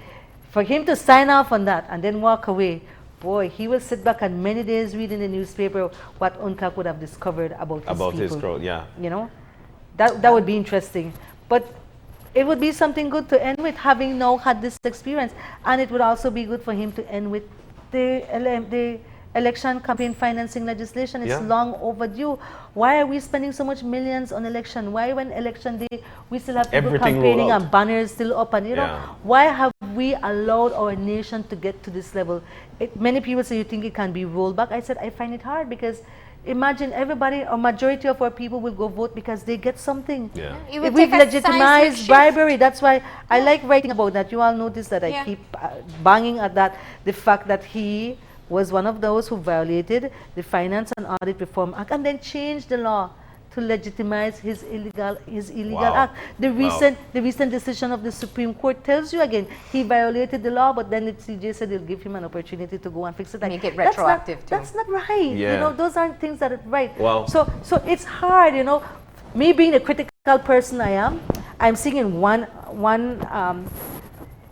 for him to sign off on that and then walk away, boy, he will sit back and many days read in the newspaper what UNCAC would have discovered about his people. You know, that would be interesting. But it would be something good to end with, having now had this experience, and it would also be good for him to end with the election campaign financing legislation. It's long overdue. Why are we spending so much millions on election? Why, when election day, we still have people campaigning and banners still up? And you know, why have we allowed our nation to get to this level? Many people say, you think it can be rolled back? I said, I find it hard, because imagine everybody, a majority of our people will go vote because they get something. If we've legitimized bribery, that's why I like writing about that. You all notice that I keep banging at that, the fact that he was one of those who violated the Finance and Audit Reform Act and then changed the law to legitimize his illegal act. The recent decision of the Supreme Court tells you again, he violated the law, but then the CJ said they'll give him an opportunity to go and fix it. Make it retroactive too. That's not right. You know, those aren't things that are right. Wow. So it's hard, you know. Me being the critical person I am, I'm seeing in one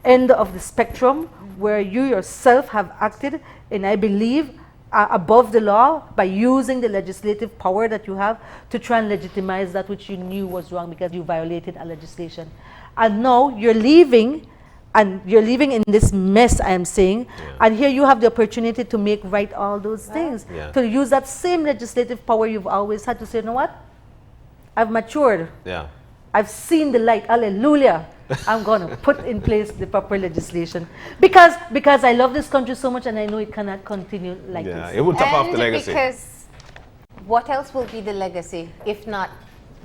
end of the spectrum where you yourself have acted, and I believe above the law by using the legislative power that you have to try and legitimize that which you knew was wrong because you violated a legislation. And now you're leaving, and you're leaving in this mess, I am saying, and here you have the opportunity to make right all those things, to use that same legislative power you've always had to say, you know what, I've matured. I've seen the light, hallelujah. I'm going to put in place the proper legislation because I love this country so much, and I know it cannot continue like this. It will top off the legacy. Because what else will be the legacy if not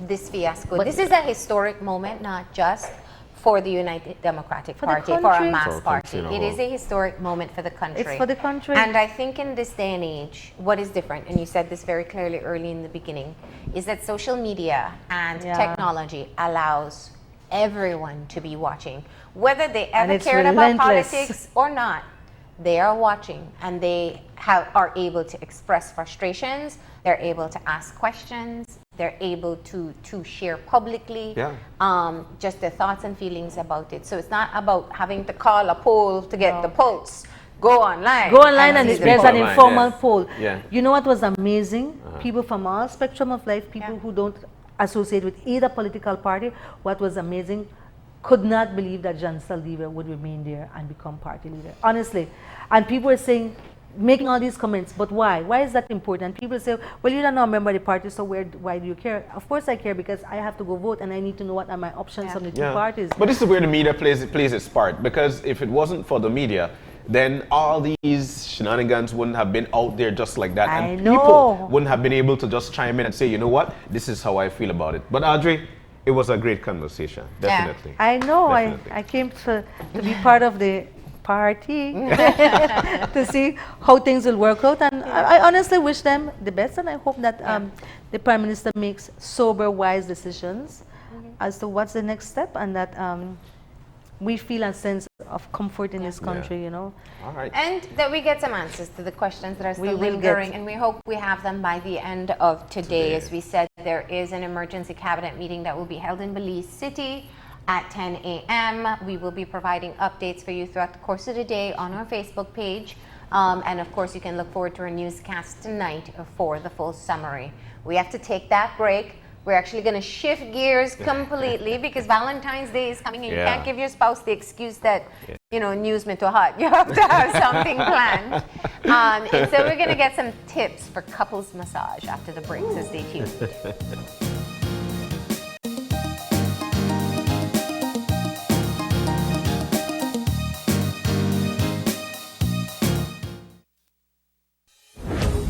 this fiasco? But this is a historic moment, not just for the United Democratic Party, for a mass party. It is a historic moment for the country. It's for the country. And I think in this day and age, what is different, and you said this very clearly early in the beginning, is that social media and technology allows everyone to be watching. Whether they ever cared about politics or not, they are watching, and they are able to express frustrations, they're able to ask questions, they're able to share publicly just their thoughts and feelings about it. So it's not about having to call a poll to get the pulse. Go online. Go online and there's an informal poll. Yeah. You know what was amazing? People from all spectrum of life, people who don't associate with either political party, what was amazing, could not believe that Jan Saldivar would remain there and become party leader. Honestly. And people were saying, making all these comments, but why? Why is that important? People say, well, you're not a member of the party, so why do you care? Of course I care, because I have to go vote and I need to know what are my options from the two parties. But this is where the media plays its part, because if it wasn't for the media, then all these shenanigans wouldn't have been out there just like that. And people wouldn't have been able to just chime in and say, you know what, this is how I feel about it. But Audrey, it was a great conversation, definitely. Yeah. I know, I came to be part of the party to see how things will work out, and I honestly wish them the best, and I hope that the Prime Minister makes sober, wise decisions as to what's the next step, and that we feel a sense of comfort in this country, you know. All right. And that we get some answers to the questions that are still lingering, and we hope we have them by the end of today. As we said, there is an emergency cabinet meeting that will be held in Belize City at 10 a.m. We will be providing updates for you throughout the course of the day on our Facebook page. And of course, you can look forward to our newscast tonight for the full summary. We have to take that break. We're actually going to shift gears completely because Valentine's Day is coming and you can't give your spouse the excuse that, you know, news me too hot. You have to have something planned. And so we're going to get some tips for couples massage after the break, so stay tuned.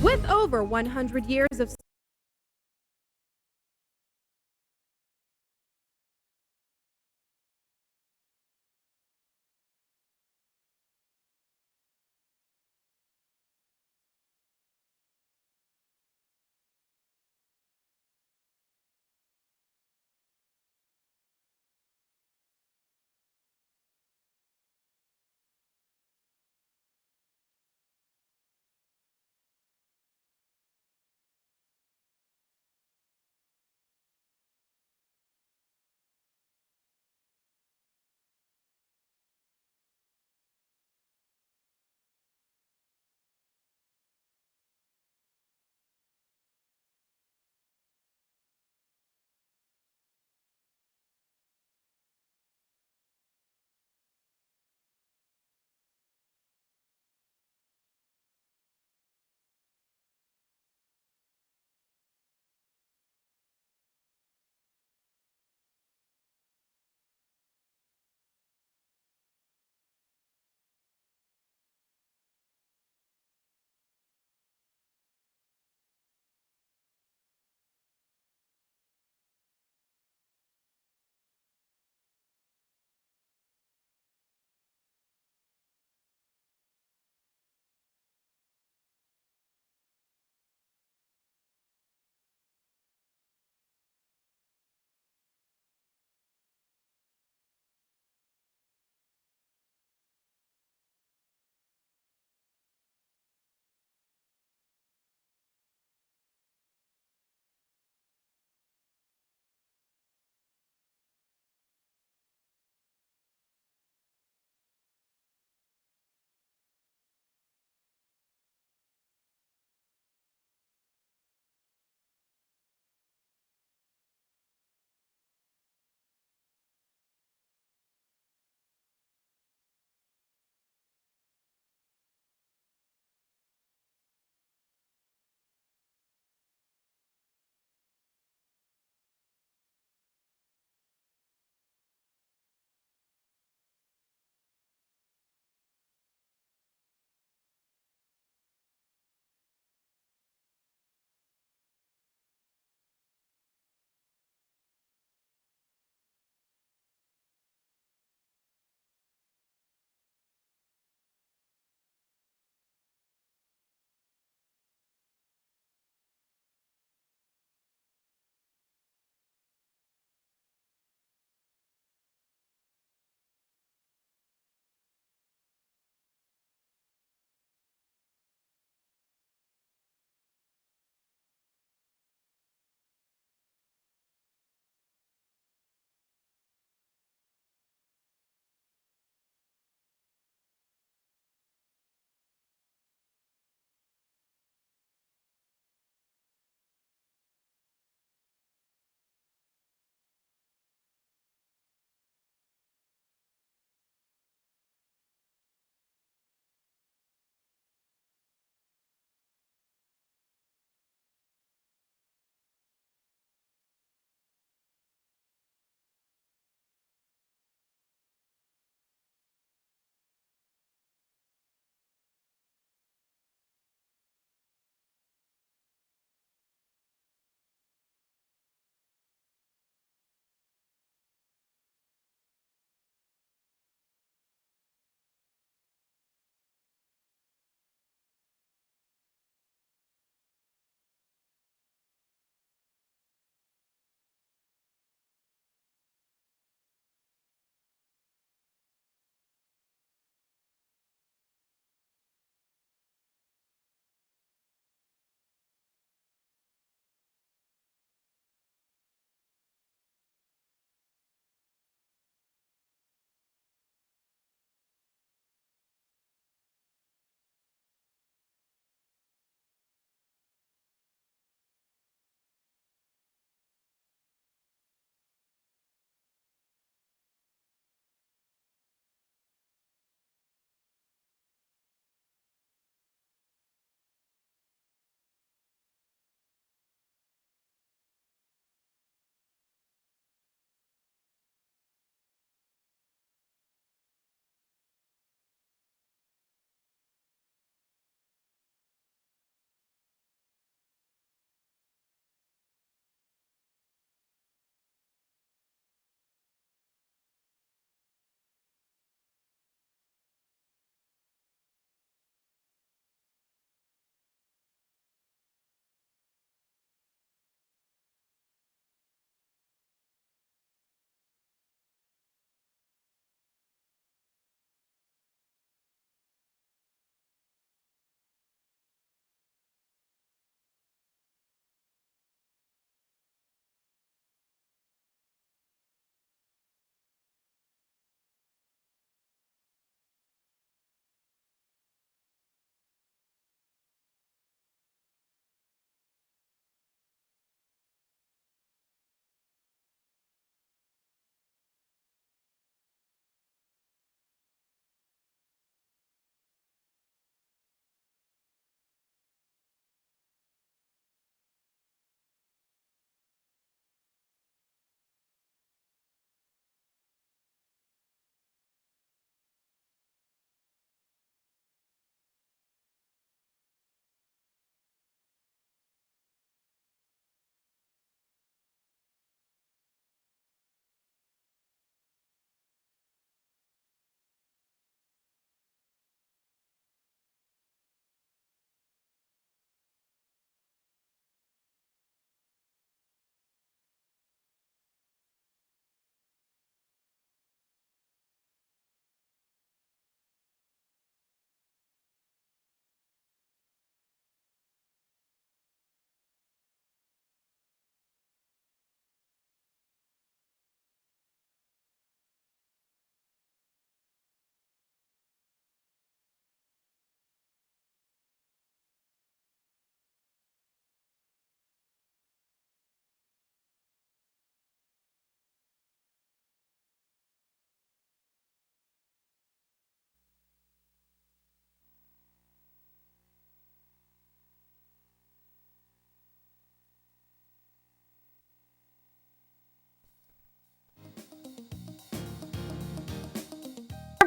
With over 100 years of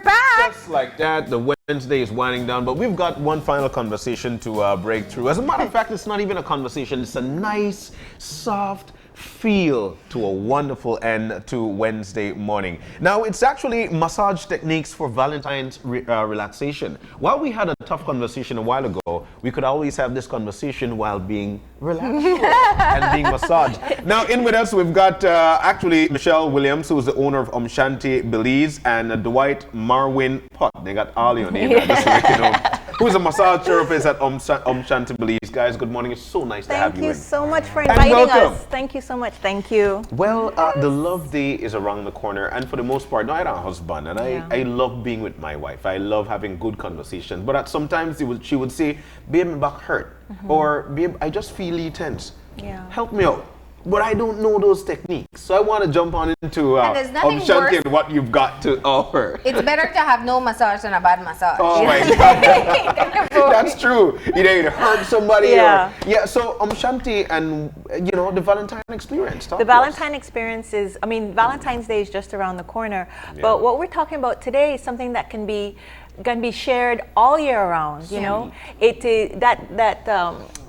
back. Just like that, the Wednesday is winding down, but we've got one final conversation to break through. As a matter of fact, it's not even a conversation. It's a nice, soft feel to a wonderful end to Wednesday morning. Now, it's actually massage techniques for Valentine's relaxation. While we had a tough conversation a while ago, we could always have this conversation while being relaxed and being massaged. Now, in with us, we've got actually Michelle Williams, who's the owner of Shanti Belize, and Dwight Marwin Pot. They got all your name there, just to let you know. Who's a massage therapist at Shanti Belize. Guys, good morning. It's so nice to have you in. Thank you so much for And inviting welcome. us. Thank you so much. Thank you. Well, the love day is around the corner, and for the most part, now I have a husband, and I love being with my wife. I love having good conversations, but at sometimes she would say, "Babe, my back hurt," or "Babe, I just feel tense. Yeah. Help me out." But I don't know those techniques, so I want to jump on into there's nothing Shanti worse- and what you've got to offer. It's better to have no massage than a bad massage. Oh my God, that's true. Either it hurt somebody, Yeah. or So Shanti, and the Valentine experience. Talk The to us. Valentine experience is, Valentine's Day is just around the corner. But what we're talking about today is something that can be shared all year round. You know, it is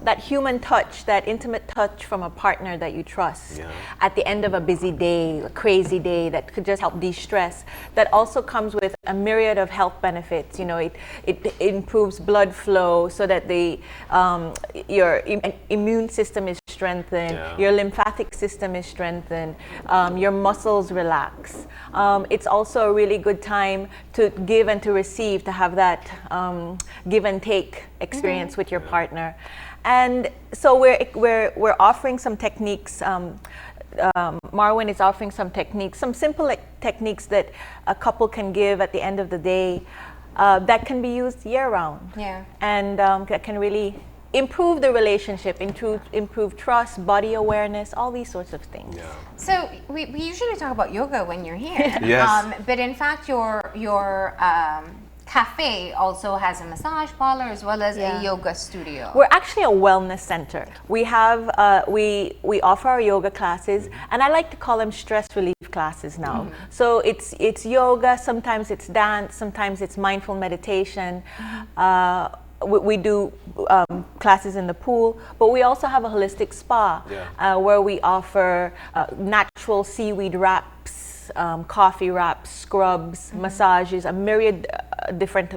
that human touch, that intimate touch from a partner that you trust at the end of a busy day, a crazy day, that could just help de-stress. That also comes with a myriad of health benefits. You know, it improves blood flow so that your immune system is strengthened, your lymphatic system is strengthened, your muscles relax. It's also a really good time to give and to receive, to have that give and take experience with your partner. And so we're offering some techniques. Marwin is offering some techniques, some simple techniques that a couple can give at the end of the day that can be used year round. Yeah. And that can really improve the relationship, improve trust, body awareness, all these sorts of things. Yeah. So we usually talk about yoga when you're here. Yes. But in fact, your cafe also has a massage parlor as well as a yoga studio. We're actually a wellness center. We have we offer our yoga classes, and I like to call them stress relief classes now. So it's yoga, sometimes it's dance, sometimes it's mindful meditation. We do classes in the pool, but we also have a holistic spa where we offer natural seaweed wraps, coffee wraps, scrubs, massages, a myriad different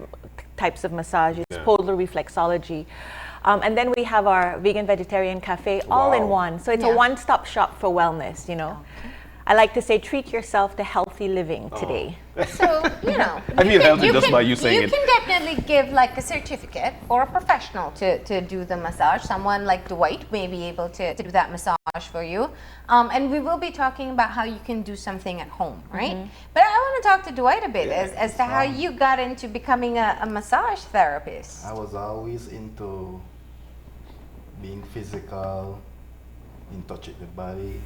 types of massages, polar reflexology. And then we have our vegan vegetarian cafe all in one. So it's a one-stop shop for wellness, you know. I like to say, treat yourself to healthy living today. So, I feel healthy just by you saying it. You can definitely give like a certificate or a professional to do the massage. Someone like Dwight may be able to do that massage for you. And we will be talking about how you can do something at home, right? But I want to talk to Dwight a bit as to how you got into becoming a massage therapist. I was always into being physical, in touch with the body.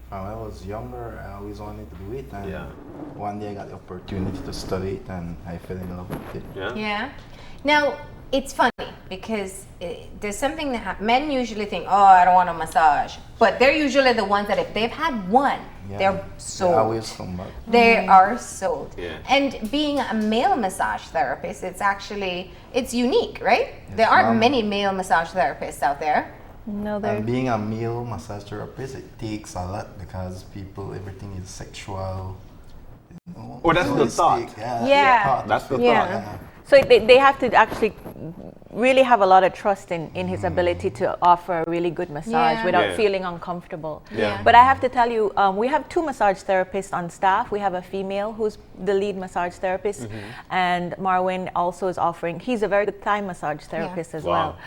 When I was younger, I always wanted to do it, and one day I got the opportunity to study it, and I fell in love with it. Yeah. Now, it's funny because there's something that men usually think, oh, I don't want a massage. But they're usually the ones that if they've had one, they're sold. They always come back. They are sold. Yeah. And being a male massage therapist, it's unique, right? Yes, There aren't ma'am. many male massage therapists out there. No, And being a male massage therapist, it takes a lot because everything is sexual. Or that's the thought. That's the thought. So they have to actually really have a lot of trust in his ability to offer a really good massage without feeling uncomfortable. But I have to tell you, we have 2 massage therapists on staff. We have a female who's the lead massage therapist, and Marwin also is offering, he's a very good Thai massage therapist as well.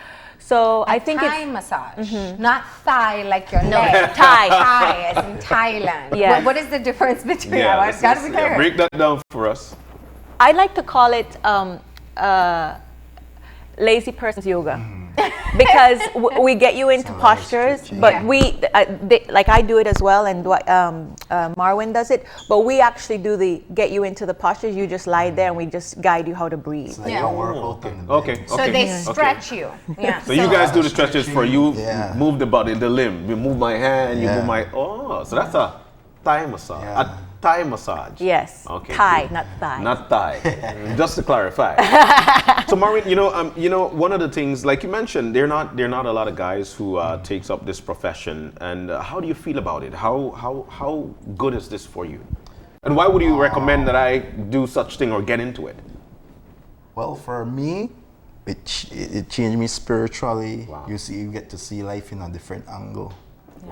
So I think Thai massage, not thigh like your leg. Thai. Thai as in Thailand. Yes. What is the difference between that? It's got to be clear. Break that down for us. I like to call it lazy person's yoga. Because we get you into postures, but like I do it as well, and Marwin does it. But we actually get you into the postures. You just lie there, and we just guide you how to breathe. It's like a workout in the bed. Okay. So they stretch you. Yeah. So you guys do the stretches for you. Move the body, the limb. You move my hand. You move my. Oh, so that's a Thai massage. Thai massage. Yes. Okay. Thai, Cool. not Thai. Not Thai. Just to clarify. So Marvin, one of the things, like you mentioned, there are not a lot of guys who takes up this profession. And how do you feel about it? How good is this for you? And why would you recommend that I do such thing or get into it? Well, for me, it changed me spiritually. Wow. You get to see life in a different angle.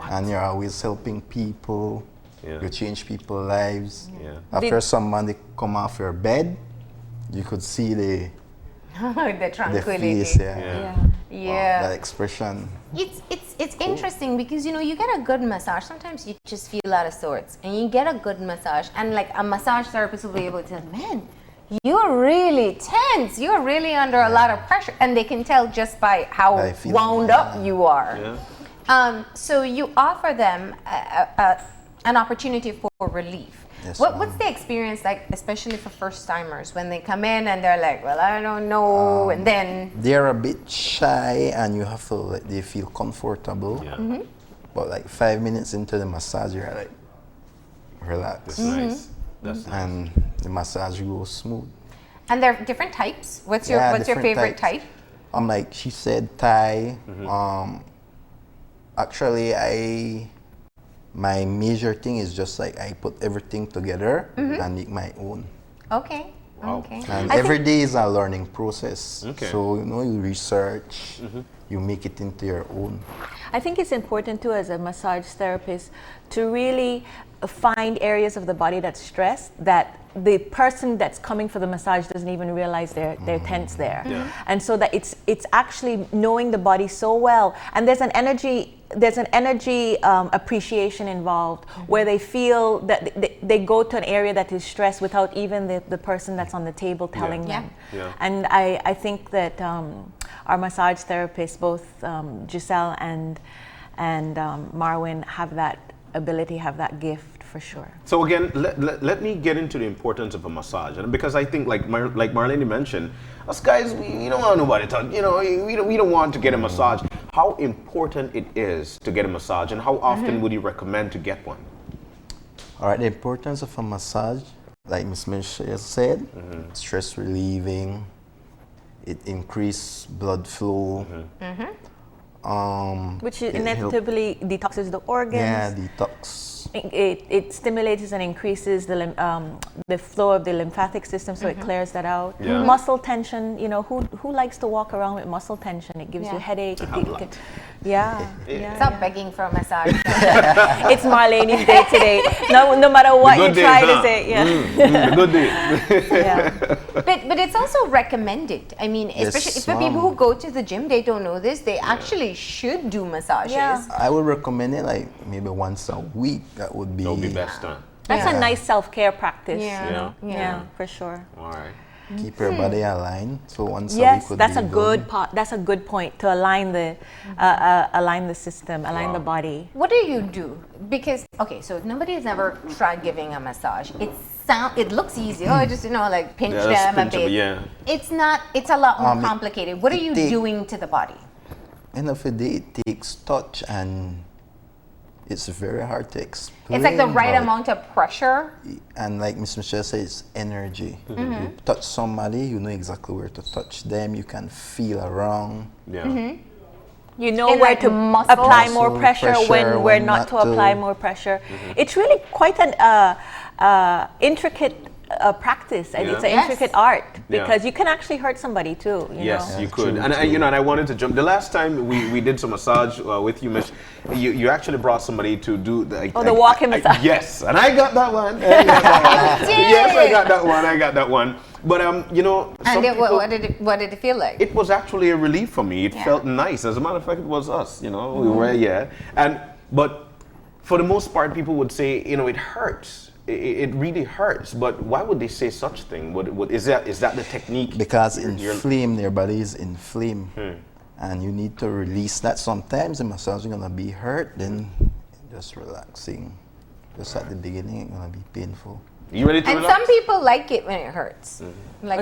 And you're always helping people. Yeah. You change people's lives. Yeah. After somebody come off your bed, you could see the tranquility. face, Yeah. Wow, that expression. It's interesting because you get a good massage. Sometimes you just feel out of sorts, and you get a good massage, and like a massage therapist will be able to tell, man, you're really tense. You're really under a lot of pressure, and they can tell just by how wound up you are. Yeah. So you offer them an opportunity for relief. Yes, What's the experience like, especially for first timers, when they come in and they're like, well, I don't know, and then They're a bit shy, and you have to let they feel comfortable. Yeah. But like 5 minutes into the massage, you're like, relax. That's nice. That's nice. And the massage goes smooth. and there are different types. What's your different favorite types. type? Like she said, Thai. Actually, my major thing is just like I put everything together and make my own. Okay. Wow. Okay. And every day is a learning process. Okay. So you research, you make it into your own. I think it's important too, as a massage therapist, to really find areas of the body that's stressed that the person that's coming for the massage doesn't even realize they're tense there. Yeah. And so that it's actually knowing the body so well, and there's an energy appreciation involved, where they feel that they go to an area that is stressed without even the person that's on the table telling them. Yeah. And I think that our massage therapists, both Giselle and Marwin, have that ability, have that gift for sure. So again, let me get into the importance of a massage, and because I think, like Marlene mentioned, us guys, we don't want nobody to, we don't want to get a massage. How important it is to get a massage, and how often would you recommend to get one? All right, the importance of a massage, like Ms. Michelle said, stress relieving, it increases blood flow. Which it inevitably detoxes the organs. Yeah, detox. It stimulates and increases the flow of the lymphatic system, so it clears that out. Yeah. Muscle tension, who likes to walk around with muscle tension? It gives you a headache. Stop begging for a massage. It's Marlene's day today. No matter what you try to say. The good day. Yeah. But it's also recommended. I mean, especially for people who go to the gym, they don't know this. They actually should do massages. Yeah. I would recommend it like maybe once a week. That would be best time. That's a nice self-care practice. Yeah. for sure. All right. keep your body aligned. So once a Yes, week would that's be a good part. That's a good point to align the system, align the body. What do you do? Because okay, so nobody has ever tried giving a massage. It looks easy. Oh, just like pinch them a bit. Yeah. It's not. It's a lot more complicated. What are you doing to the body? End of the day, it takes touch, and it's very hard to explain. It's like the right amount of pressure. And like Ms. Michelle says, it's energy. You touch somebody, you know exactly where to touch them. You can feel around. Yeah. You know where to apply more pressure, when not to apply more pressure. It's really quite an intricate practice, and it's an intricate art, because you can actually hurt somebody too. Yes, you could. And I wanted to jump. The last time we did some massage with you, Mish, you actually brought somebody to do the walking massage. Yes, and I got that one. Yes, I got that one. But And what did it feel like? It was actually a relief for me. It felt nice. As a matter of fact, it was us. We were but for the most part, people would say it hurts. It really hurts. But why would they say such thing? Is that the technique? Because their body is inflamed, and you need to release that. Sometimes the massage is gonna be hurt, then just relaxing. Just at the beginning, it's gonna be painful. You ready to And relax? some people like it when it hurts. Like,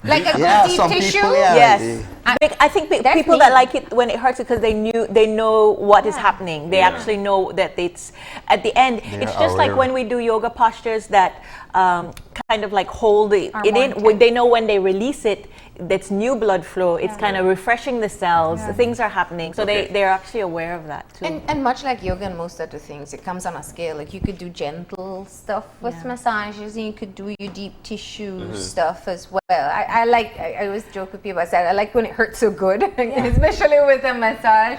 like a Yeah, deep some tissue. people, yeah, Yes. I think That's people that me. like it when it hurts because they know what is happening. They Yeah. actually know that it's at the end. It's just like aware. when we do yoga postures that kind of like hold it Are in. more They know when they release it, that's new blood flow. It's kind of refreshing the cells. Things are happening, so Okay. they're actually aware of that too. And much like yoga and most other things, it comes on a scale. Like you could do gentle stuff with massages, and you could do your deep tissue stuff as well. I always joke with people. I said I like when it hurts so good, especially with a massage,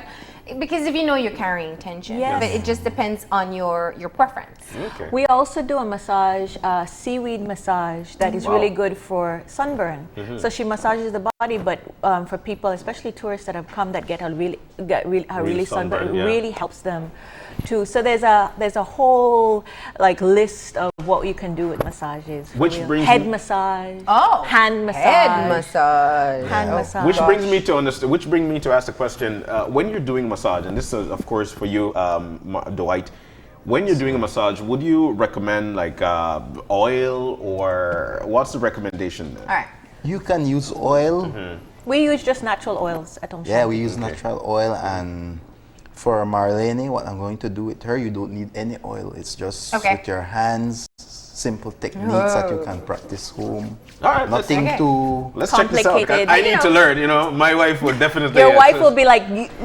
because if you know you're carrying tension. Yes. But it just depends on your preference. Okay. We also do a massage, seaweed massage, that is really good for sunburn. So she massages the body, but for people, especially tourists that have come that get really sunburned, it yeah. really helps them too. So there's a whole like list of what you can do with massages. for Which real. brings head me- massage, Oh, hand massage, head massage. hand massage. Which brings me to understand. Which brings me to ask the question: when you're doing massage, and this is of course for you, Dwight. When you're doing a massage, would you recommend like oil, or what's the recommendation there? All right. You can use oil. We use just natural oils at Om Yeah, Shanti. we use natural oil, and for Marlene, what I'm going to do with her, you don't need any oil. It's just with your hands, simple techniques that you can practice home. All right, Nothing too. Let's check this out. 'Cause Complicated. I need to learn. You know, my wife would definitely. Your wife will be like,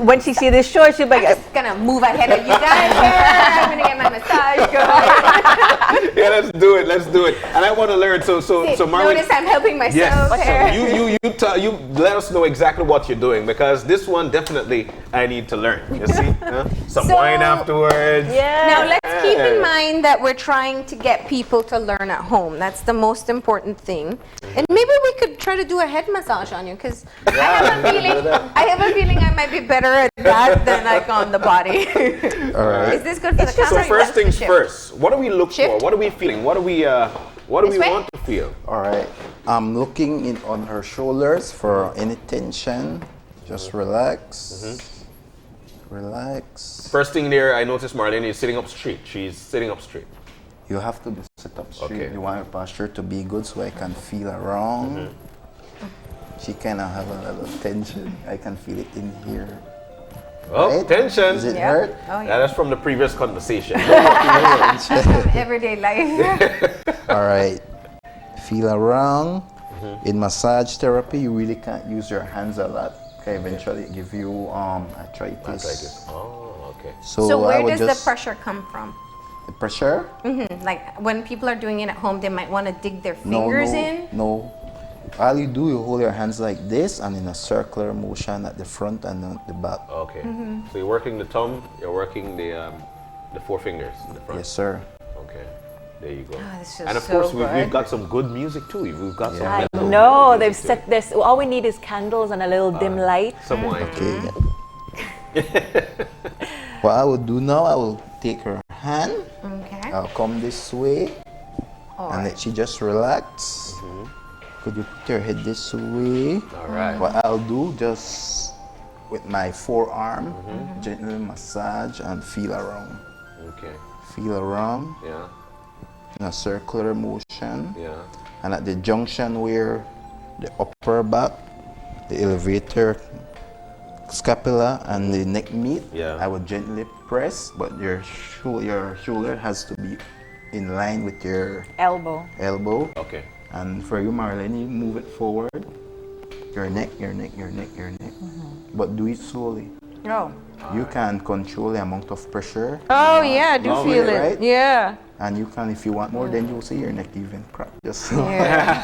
when she see this short, she'll be like, Just gonna move ahead of you guys here. I'm gonna get my massage going. Yeah, let's do it. Let's do it. And I want to learn. So Marlene. Notice I'm helping myself Yes. here. So you let us know exactly what you're doing, because this one definitely I need to learn. You see, some So- wine afterwards. Now let's keep in mind that we're trying to get people to learn at home. That's the most important thing. And maybe we could try to do a head massage on you, because I have a feeling I might be better at that than like on the body. All right. Is this good for the So camera? first things first. What do we look for? Shift. What are we feeling? What do we This way? want to feel? All right. I'm looking in on her shoulders for any tension. Just relax. Relax. First thing there, I noticed Marlene is sitting up straight. She's sitting up straight. You have to be sit up straight. Okay. You want your posture to be good so I can feel around. She kind of have a little tension. I can feel it in here. Oh, Right? tension. Does it hurt? Oh, Yeah, that's from the previous conversation. Everyday life. All right. Feel around. In massage therapy, you really can't use your hands a lot. Okay, eventually it give you arthritis. Arthritis. Oh, okay. So I where would does the just- pressure come from? The pressure? Like when people are doing it at home, they might want to dig their No, fingers no, in. no. All you do, you hold your hands like this and in a circular motion at the front and at the back. Okay. So you're working the thumb. You're working the four fingers in the front. Yes, sir. Okay. There you go. Oh, this is And of so course, we've good. got some good music too. We've got some. I mellow know, they've music set this, all we need is candles and a little dim light. too. Some wine. Okay. What I will do now, I will take her hand. Okay. I'll come this way All and right. let she just relax. Could you put your head this way? All right. What I'll do, just with my forearm, gently massage and feel around. Okay. Feel around Yeah. in a circular motion. Yeah. And at the junction where the upper back, the elevator scapula and the neck meet, Yeah. I would gently press, but your shoulder has to be in line with your Elbow. elbow. Okay. And for you, Marlene, you move it forward. Your neck, your neck, your neck, your neck. But do it slowly. Oh. You can control the amount of pressure. Oh yeah, I do Oh, feel yeah, it. right? Yeah. And you can, if you want more, then you'll see your neck even crack. Just Yeah.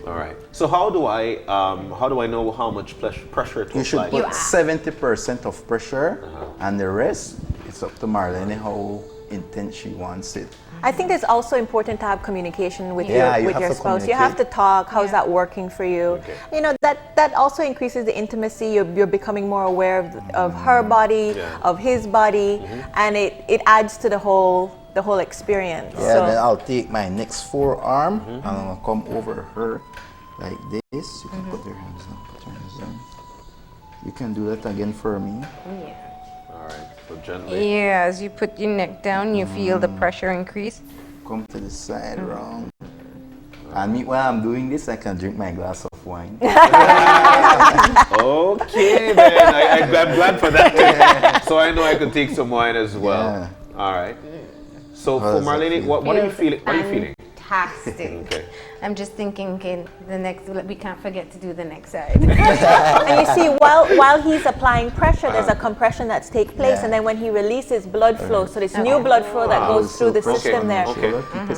All right. So how do I know how much pressure to You should apply? put 70% of pressure, and the rest, it's up to Marlene how intense she wants it. I think it's also important to have communication with Yeah, your you with have your to spouse. You have to communicate. talk. How's that working for you? Okay. You know that also increases the intimacy. You're becoming more aware of her body, Yeah. of his body, and it adds to the whole experience. Yeah, So- then I'll take my next forearm and I'll come over her like this. You can put your hands down, put your hands down. You can do that again for me. Yeah. All right. So gently. Yeah, as you put your neck down, you feel the pressure increase. Come to the side, round. And me, while I'm doing this, I can drink my glass of wine. Okay, man. I'm glad for that. So I know I could take some wine as well. Yeah. All right. So for Marlene, what are you feeling? What are you feeling? Fantastic. Okay. I'm just thinking, okay, we can't forget to do the next side. And you see, while he's applying pressure, there's a compression that's take place, and then when he releases, blood flow. So this new blood flow that goes through the system there. Okay.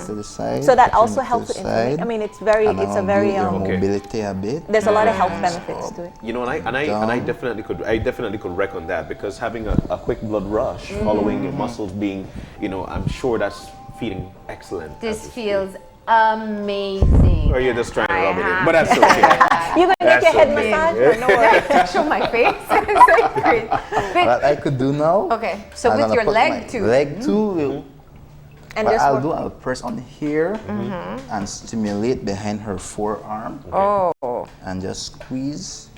To the side, So that push also it helps to with the side, inflammation. I mean, it's very, and it's a I'll very build your Okay. mobility a bit. there's a lot of health benefits to it. You know, and I definitely could reckon that, because having a quick blood rush following your muscles being, you know, I'm sure that's feeling excellent. This feels amazing. Or you're just trying to rub it in, but that's okay. You're gonna get your head okay. massage? Or no worries. Show my face. So great. What I could do now. Okay, so I'm with gonna your put leg my too. Leg too. And What just I'll work- do, I'll press on here and stimulate behind her forearm Oh. and just squeeze.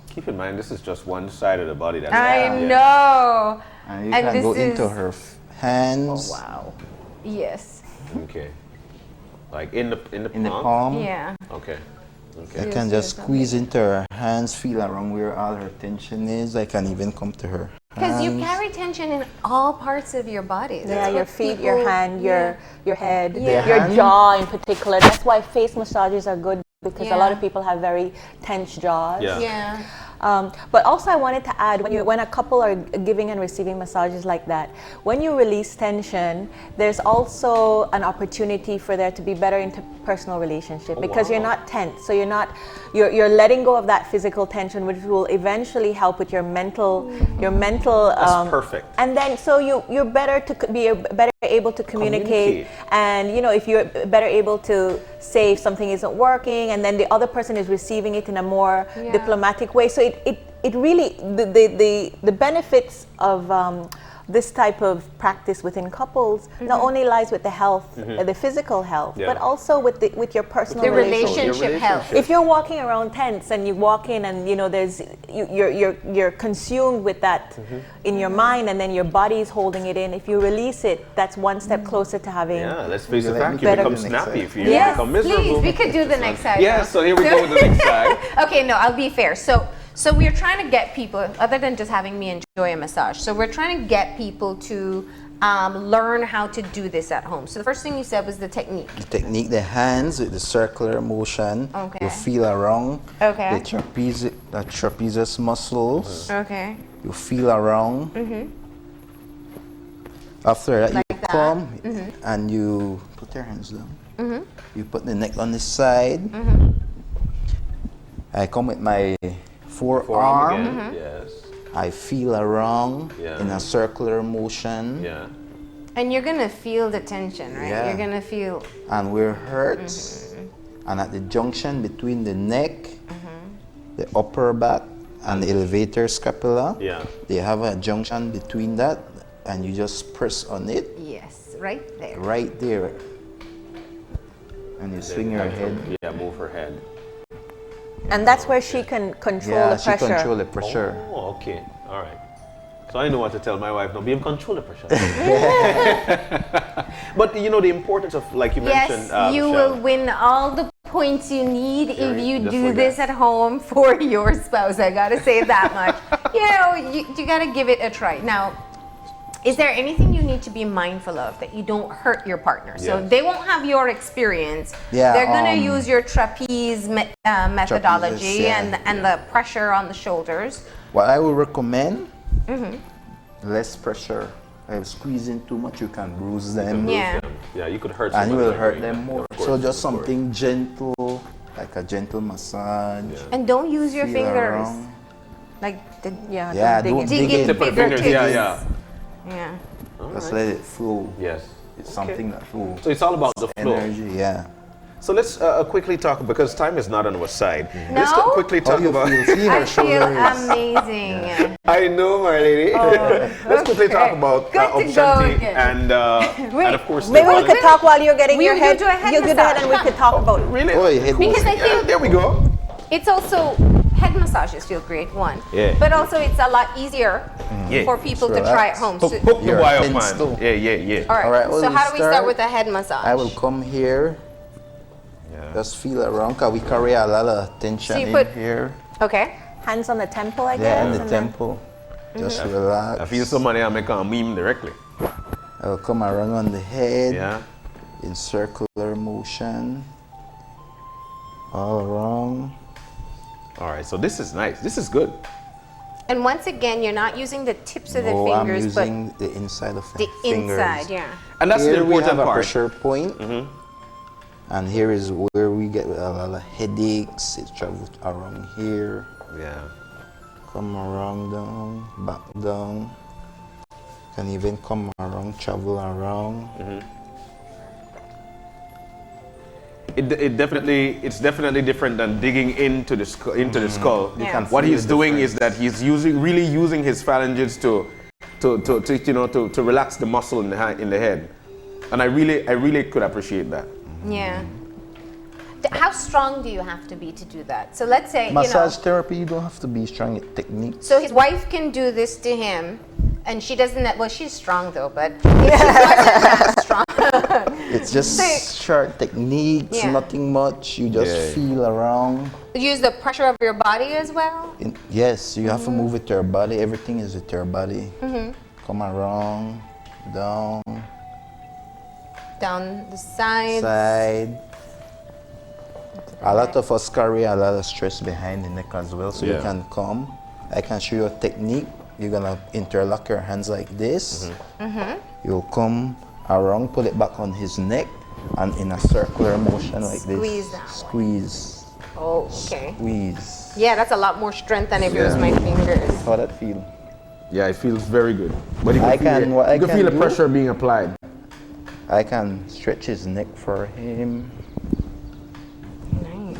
Keep in mind, this is just one side of the body. That's I know. And you And can this go into is- her hands. Wow. Yes. Okay. Like in the In the palm? palm. Yeah. Okay. I Okay. can just squeeze into her hands, feel around where all her tension is. I can even come to her Because you hands. carry tension in all parts of your body. Yeah, That's your what feet, your people- hand, your head, Yeah. your hand. jaw in particular. That's why face massages are good, because a lot Yeah. of people have very tense jaws. Yeah. Yeah. But also I wanted to add, when a couple are giving and receiving massages like that, when you release tension, there's also an opportunity for there to be better interpersonal relationship, because you're not tense. So you're letting go of that physical tension, which will eventually help with your mental. That's perfect. And then so you're better to better able to communicate. And you know, if you're better able to say if something isn't working, and then the other person is receiving it in a more diplomatic way. So it really, the benefits of this type of practice within couples not only lies with the health, the physical health, but also with your personal The relationship health. If you're walking around tense and you walk in and you know you're consumed with that in your mind, and then your body is holding it in. If you release it, that's one step closer to having. Yeah, let's face the Let fact, me you better become the next snappy side. if you Yes, become miserable. please. We could do the next side. Yeah, now. so here we go with the next side. Okay, no, I'll be fair. So we're trying to get people, other than just having me enjoy a massage, so we're trying to get people to learn how to do this at home. So the first thing you said was the technique. The technique, the hands with the circular motion. Okay. You feel around Okay. the trapezius muscles. Okay. You feel around. After that, Like you that. come and you put your hands down. You put the neck on the side. I come with my forearm. Again. Yes. I feel around Yeah. in a circular motion. Yeah. And you're gonna feel the tension, right? Yeah. You're gonna feel. And where it hurts, and at the junction between the neck, the upper back, and the elevator scapula, Yeah. they have a junction between that, and you just press on it Yes, right there. right there. And you swing your head. Yeah, move her head. And that's where she can control Yeah, the she pressure. control the pressure. Oh, okay. All right. So I know what to tell my wife now. Be in control of pressure. But you know the importance of, like you mentioned, Yes, you Michelle. will win all the points you need if you just do like this that. at home for your spouse. I gotta say that much. You know, you gotta give it a try. Now, is there anything you need to be mindful of that you don't hurt your partner? So Yes. they won't have your experience. Yeah, They're gonna use your trapeze methodology yeah. and the pressure on the shoulders. What I would recommend, less pressure. If squeezing too much, you can bruise them. Yeah. Yeah, you could hurt And you somebody will by hurt doing them that. more. Of course, So just of course. something gentle, like a gentle massage. And don't use your Feel fingers. around. Like the Yeah, don't dig dig in it. Tip of the bigger fingers, yeah, tips. yeah. Yeah. Just let it flow. Yes. It's something that flows. So it's all about the flow. Energy, yeah. So let's quickly talk, because time is not on our side. Let's No? quickly How talk do you about. feel? See I her feel shoulders. amazing. I know, my lady. Let's quickly talk about Good to go Opshanti again. and of course. Maybe we Stefan. could talk while you're getting We your will head. do a head You go ahead massage. and we could talk about. Really? Oh, your head Because I Yeah, feel there we go. it's also head massages feel great, one. Yeah. But also it's a lot easier Yeah. for people to Relax. try at home. Hook, So- hook the Your boy up, tense man. toe. Yeah. all right. All right, well, so we how do we start start- with a head massage? I will come here. Yeah. Just feel around, cause we carry a lot of tension So you in put- here. Okay. Hands on the temple, I guess. Yeah, and the and then- temple. Just relax. I feel somebody I make a meme directly. I'll come around on the head Yeah. in circular motion. All around. All right, so this is nice. This is good. And once again, you're not using the tips of the No, I'm fingers, but using the inside of the fingers. inside, yeah. And that's Here the we important have a part. pressure point. And here is where we get a lot of headaches. It travels around here. Yeah. Come around down, back down. Can even come around, travel around. It's definitely different than digging into the skull. The skull. You can What feel he's the doing difference. is that he's really using his phalanges to relax the muscle in the head, and I really could appreciate that. Yeah. How strong do you have to be to do that? So let's say, Massage therapy, you don't have to be strong at techniques. so his wife can do this to him, and she doesn't, well, she's strong though, but if she wasn't that strong. It's just So- short techniques, Yeah. nothing much. You just Yeah. feel around. Use the pressure of your body as well. Yes, you have to move with your body. Everything is with your body. Come around, down, Down the sides. side. A lot of us carry a lot of stress behind the neck as well, so you Yeah. can come. I can show you a technique. You're gonna interlock your hands like this. You'll come around, put it back on his neck, and in a circular motion like Squeeze this. that way. Squeeze. Oh, okay. Squeeze. Yeah, that's a lot more strength than if it was my fingers. How that feel? Yeah, it feels very good. But you I can feel, can- what I you can can feel the do- pressure being applied. I can stretch his neck for him. Nice.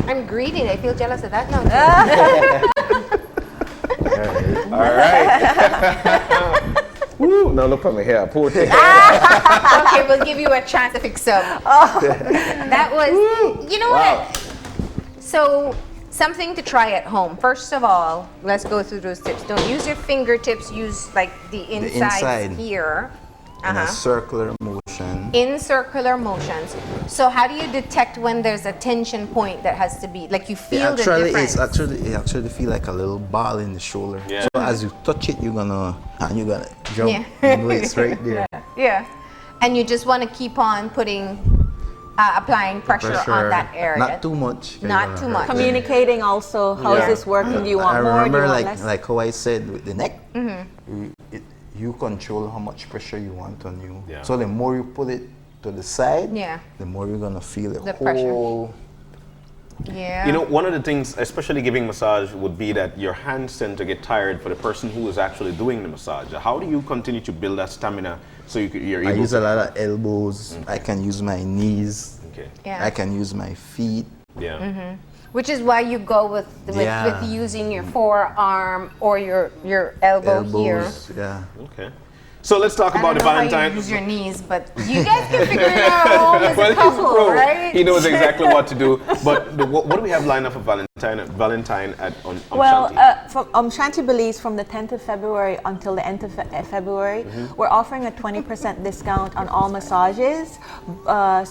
I'm greedy. I feel jealous of that now. All right. Woo! Now look at my hair. Poor thing. Okay, we'll give you a chance to fix up. That was, you know Wow. what? So, something to try at home. First of all, let's go through those tips. Don't use your fingertips. Use like the insides inside. here. In a circular motion. In circular motions. So how do you detect when there's a tension point that has to be, like you feel the difference? It actually feel like a little ball in the shoulder. Yeah. So as you touch it, you're gonna jump. Yeah. You know it's right there. Yeah. And you just want to keep on putting, applying pressure on that area. Not too much. 'cause Not you're too gonna much. hurt Communicating also, how is Yeah. this working? Do you want I more? Do you remember want less? like how I said with the neck, you control how much pressure you want on you. Yeah. So the more you pull it to the side, Yeah. the more you're gonna feel The pressure. whole. Yeah. You know, one of the things, especially giving massage, would be that your hands tend to get tired for the person who is actually doing the massage. How do you continue to build that stamina so you're I able use to? a lot of elbows. I can use my knees. Okay. Yeah. I can use my feet. Yeah. Which is why you go with Yeah. using your forearm or your elbow here. Elbows. Yeah. Okay. So let's talk I about don't the know how you Valentine. use your knees, but you guys can figure it out at home as Well, a he's a couple, pro. right? He knows exactly what to do. But what do we have lined up for Valentine on Well, Shanti? from Shanti Belize, from the 10th of February until the end of February, we're offering a 20% discount on all massages.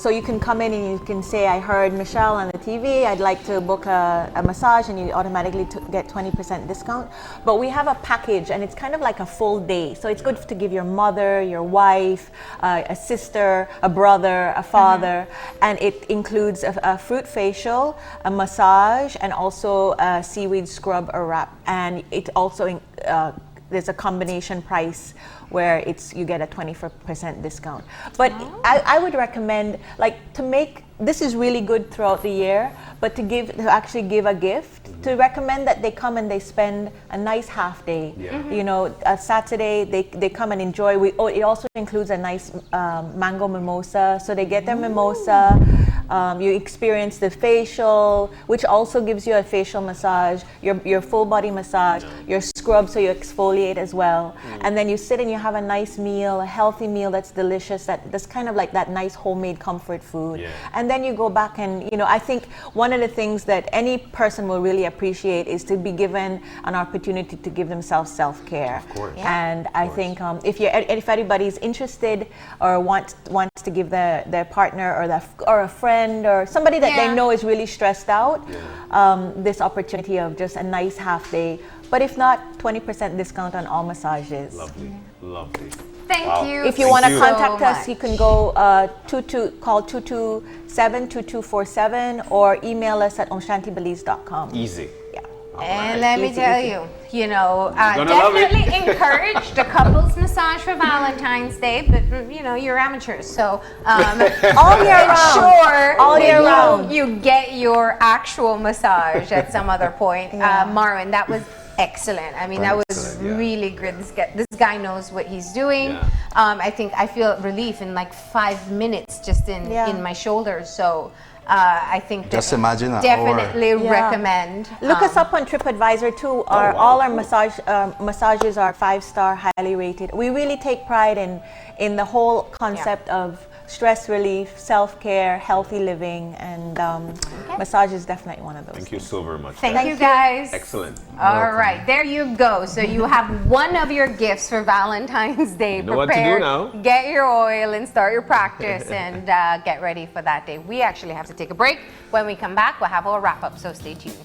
So you can come in and you can say, I heard Michelle on the TV, I'd like to book a massage, and you automatically get 20% discount. But we have a package, and it's kind of like a full day. So it's good to give your mother, your wife, a sister, a brother, a father, and it includes a fruit facial, a massage, and also a seaweed scrub or wrap. And it also there's a combination price where you get a 20% discount. But I would recommend, like, to make this is really good throughout the year, but to actually give a gift, to recommend that they come and they spend a nice half day. You know, a Saturday they come and enjoy. It also includes a nice mango mimosa, so they get their mimosa. You experience the facial, which also gives you a facial massage, your full body massage, your scrub scrub so you exfoliate as well. And then you sit and you have a nice meal, a healthy meal that's delicious, that's kind of like that nice homemade comfort food. And then you go back and, I think one of the things that any person will really appreciate is to be given an opportunity to give themselves self-care. Of course. And I think if anybody's interested or wants to give their partner or a friend or somebody that they know is really stressed out, this opportunity of just a nice half day. But if not, 20% discount on all massages. Lovely, lovely. Thank you. If you want to contact us, you can go call 227-2247 or email us at onshantibelize.com. Easy. Yeah. And let me tell you, definitely encourage the couples massage for Valentine's Day, but you're amateurs, so all year round. Sure, all year round. You get your actual massage at some other point. Marvin, that was excellent. I mean, that was really good. This guy knows what he's doing. I feel relief in like 5 minutes just in my shoulders. So I think just imagine an definitely recommend. Look us up on TripAdvisor too. All our massages are 5-star, highly rated. We really take pride in the whole concept of stress relief, self-care, healthy living, and massage is definitely one of those. Thank you so very much. Thank you guys. Excellent. All right, there you go. So you have one of your gifts for Valentine's Day. You know what to do now. Get your oil and start your practice and get ready for that day. We actually have to take a break. When we come back, we'll have our wrap up, so stay tuned.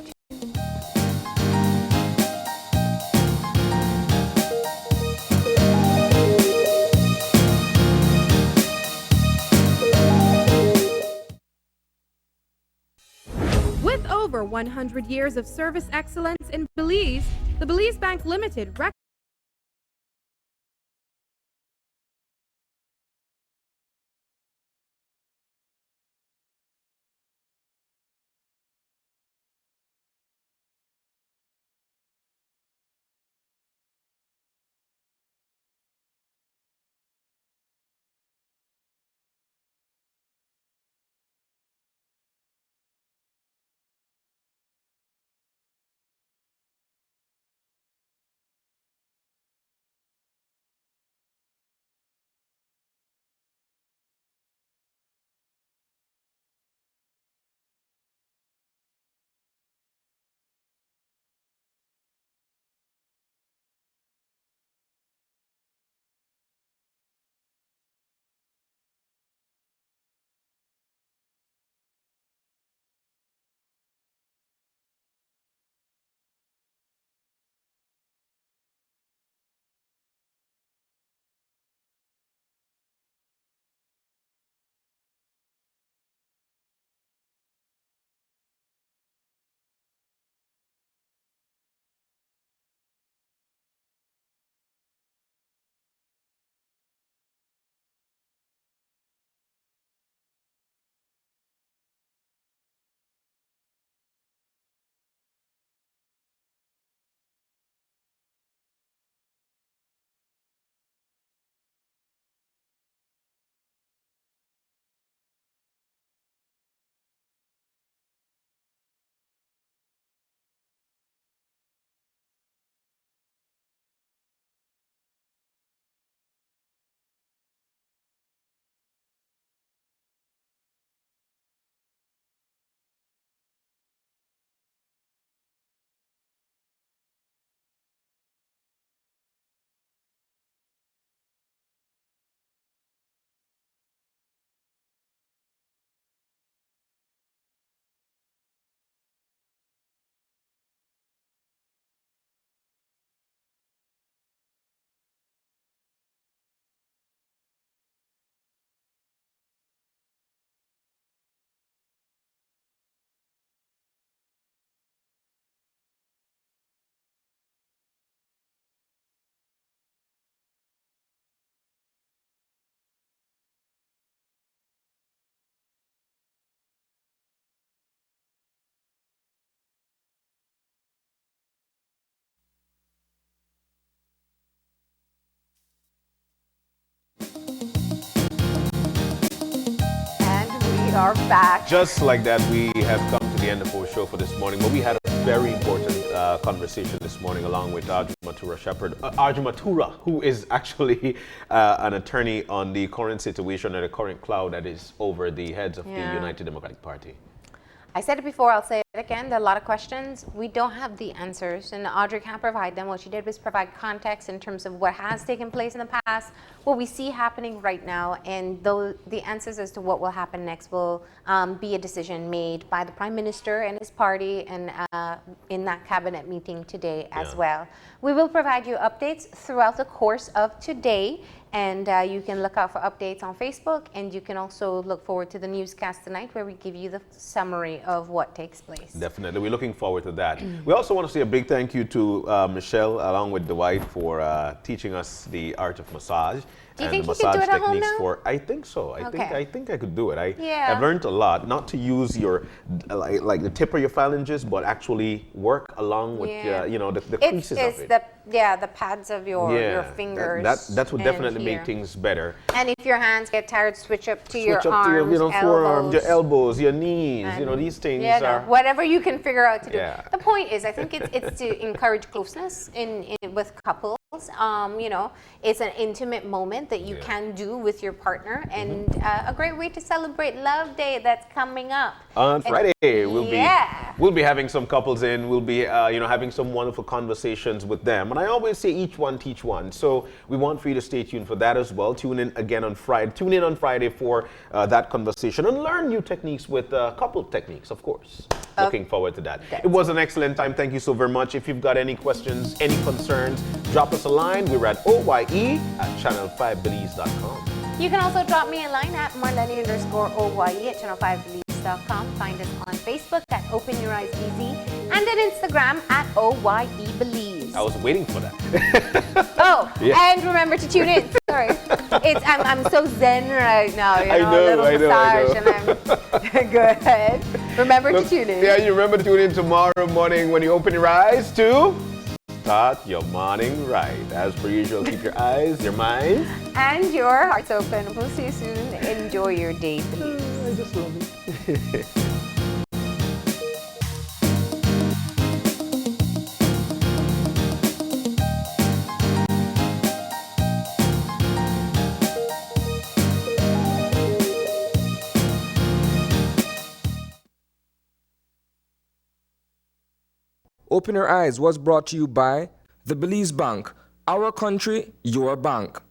With over 100 years of service excellence in Belize, the Belize Bank Limited are back. Just like that, we have come to the end of our show for this morning. But we had a very important conversation this morning, along with Arjun Matura, who is actually an attorney on the current situation and the current cloud that is over the heads of the United Democratic Party. I said it before, I'll say it again. There are a lot of questions. We don't have the answers, and Audrey can't provide them. What she did was provide context in terms of what has taken place in the past, what we see happening right now, and the answers as to what will happen next will be a decision made by the Prime Minister and his party, and in that cabinet meeting today as well. We will provide you updates throughout the course of today, and you can look out for updates on Facebook, and you can also look forward to the newscast tonight where we give you the summary of what takes place. Definitely. We're looking forward to that. We also want to say a big thank you to Michelle, along with Dwight, for teaching us the art of massage. Do you think you can do it at home now? I think so. I think I could do it. Yeah. I've learned a lot, not to use your like the tip of your phalanges, but actually work along with the creases of it. The pads of your fingers. That would definitely make things better. And if your hands get tired, switch up to your arms, your forearms, your elbows, your knees. And these things are whatever you can figure out to do. Yeah. The point is, I think it's to encourage closeness with couples. It's an intimate moment that you can do with your partner, and a great way to celebrate Love Day that's coming up. On Friday, we'll be having some couples in. We'll be having some wonderful conversations with them. And I always say each one teach one. So we want for you to stay tuned for that as well. Tune in again on Friday. Tune in on Friday for that conversation and learn new techniques with couple techniques, of course. Looking forward to that. It was an excellent time. Thank you so very much. If you've got any questions, any concerns, drop us a line. We're at oye@channel5belize.com. You can also drop me a line at Marlene_OYE at channel5belize.com. Find us on Facebook at Open Your Eyes Easy, and at Instagram at OYEBelize. I was waiting for that. And remember to tune in. Sorry, I'm so zen right now. I know. And I'm good. Remember to tune in. Yeah, you remember to tune in tomorrow morning when you open your eyes to start your morning right. As per usual, keep your eyes, your mind, and your hearts open. We'll see you soon. Enjoy your day, please. I just love it. Open Your Eyes was brought to you by the Belize Bank. Our country, your bank.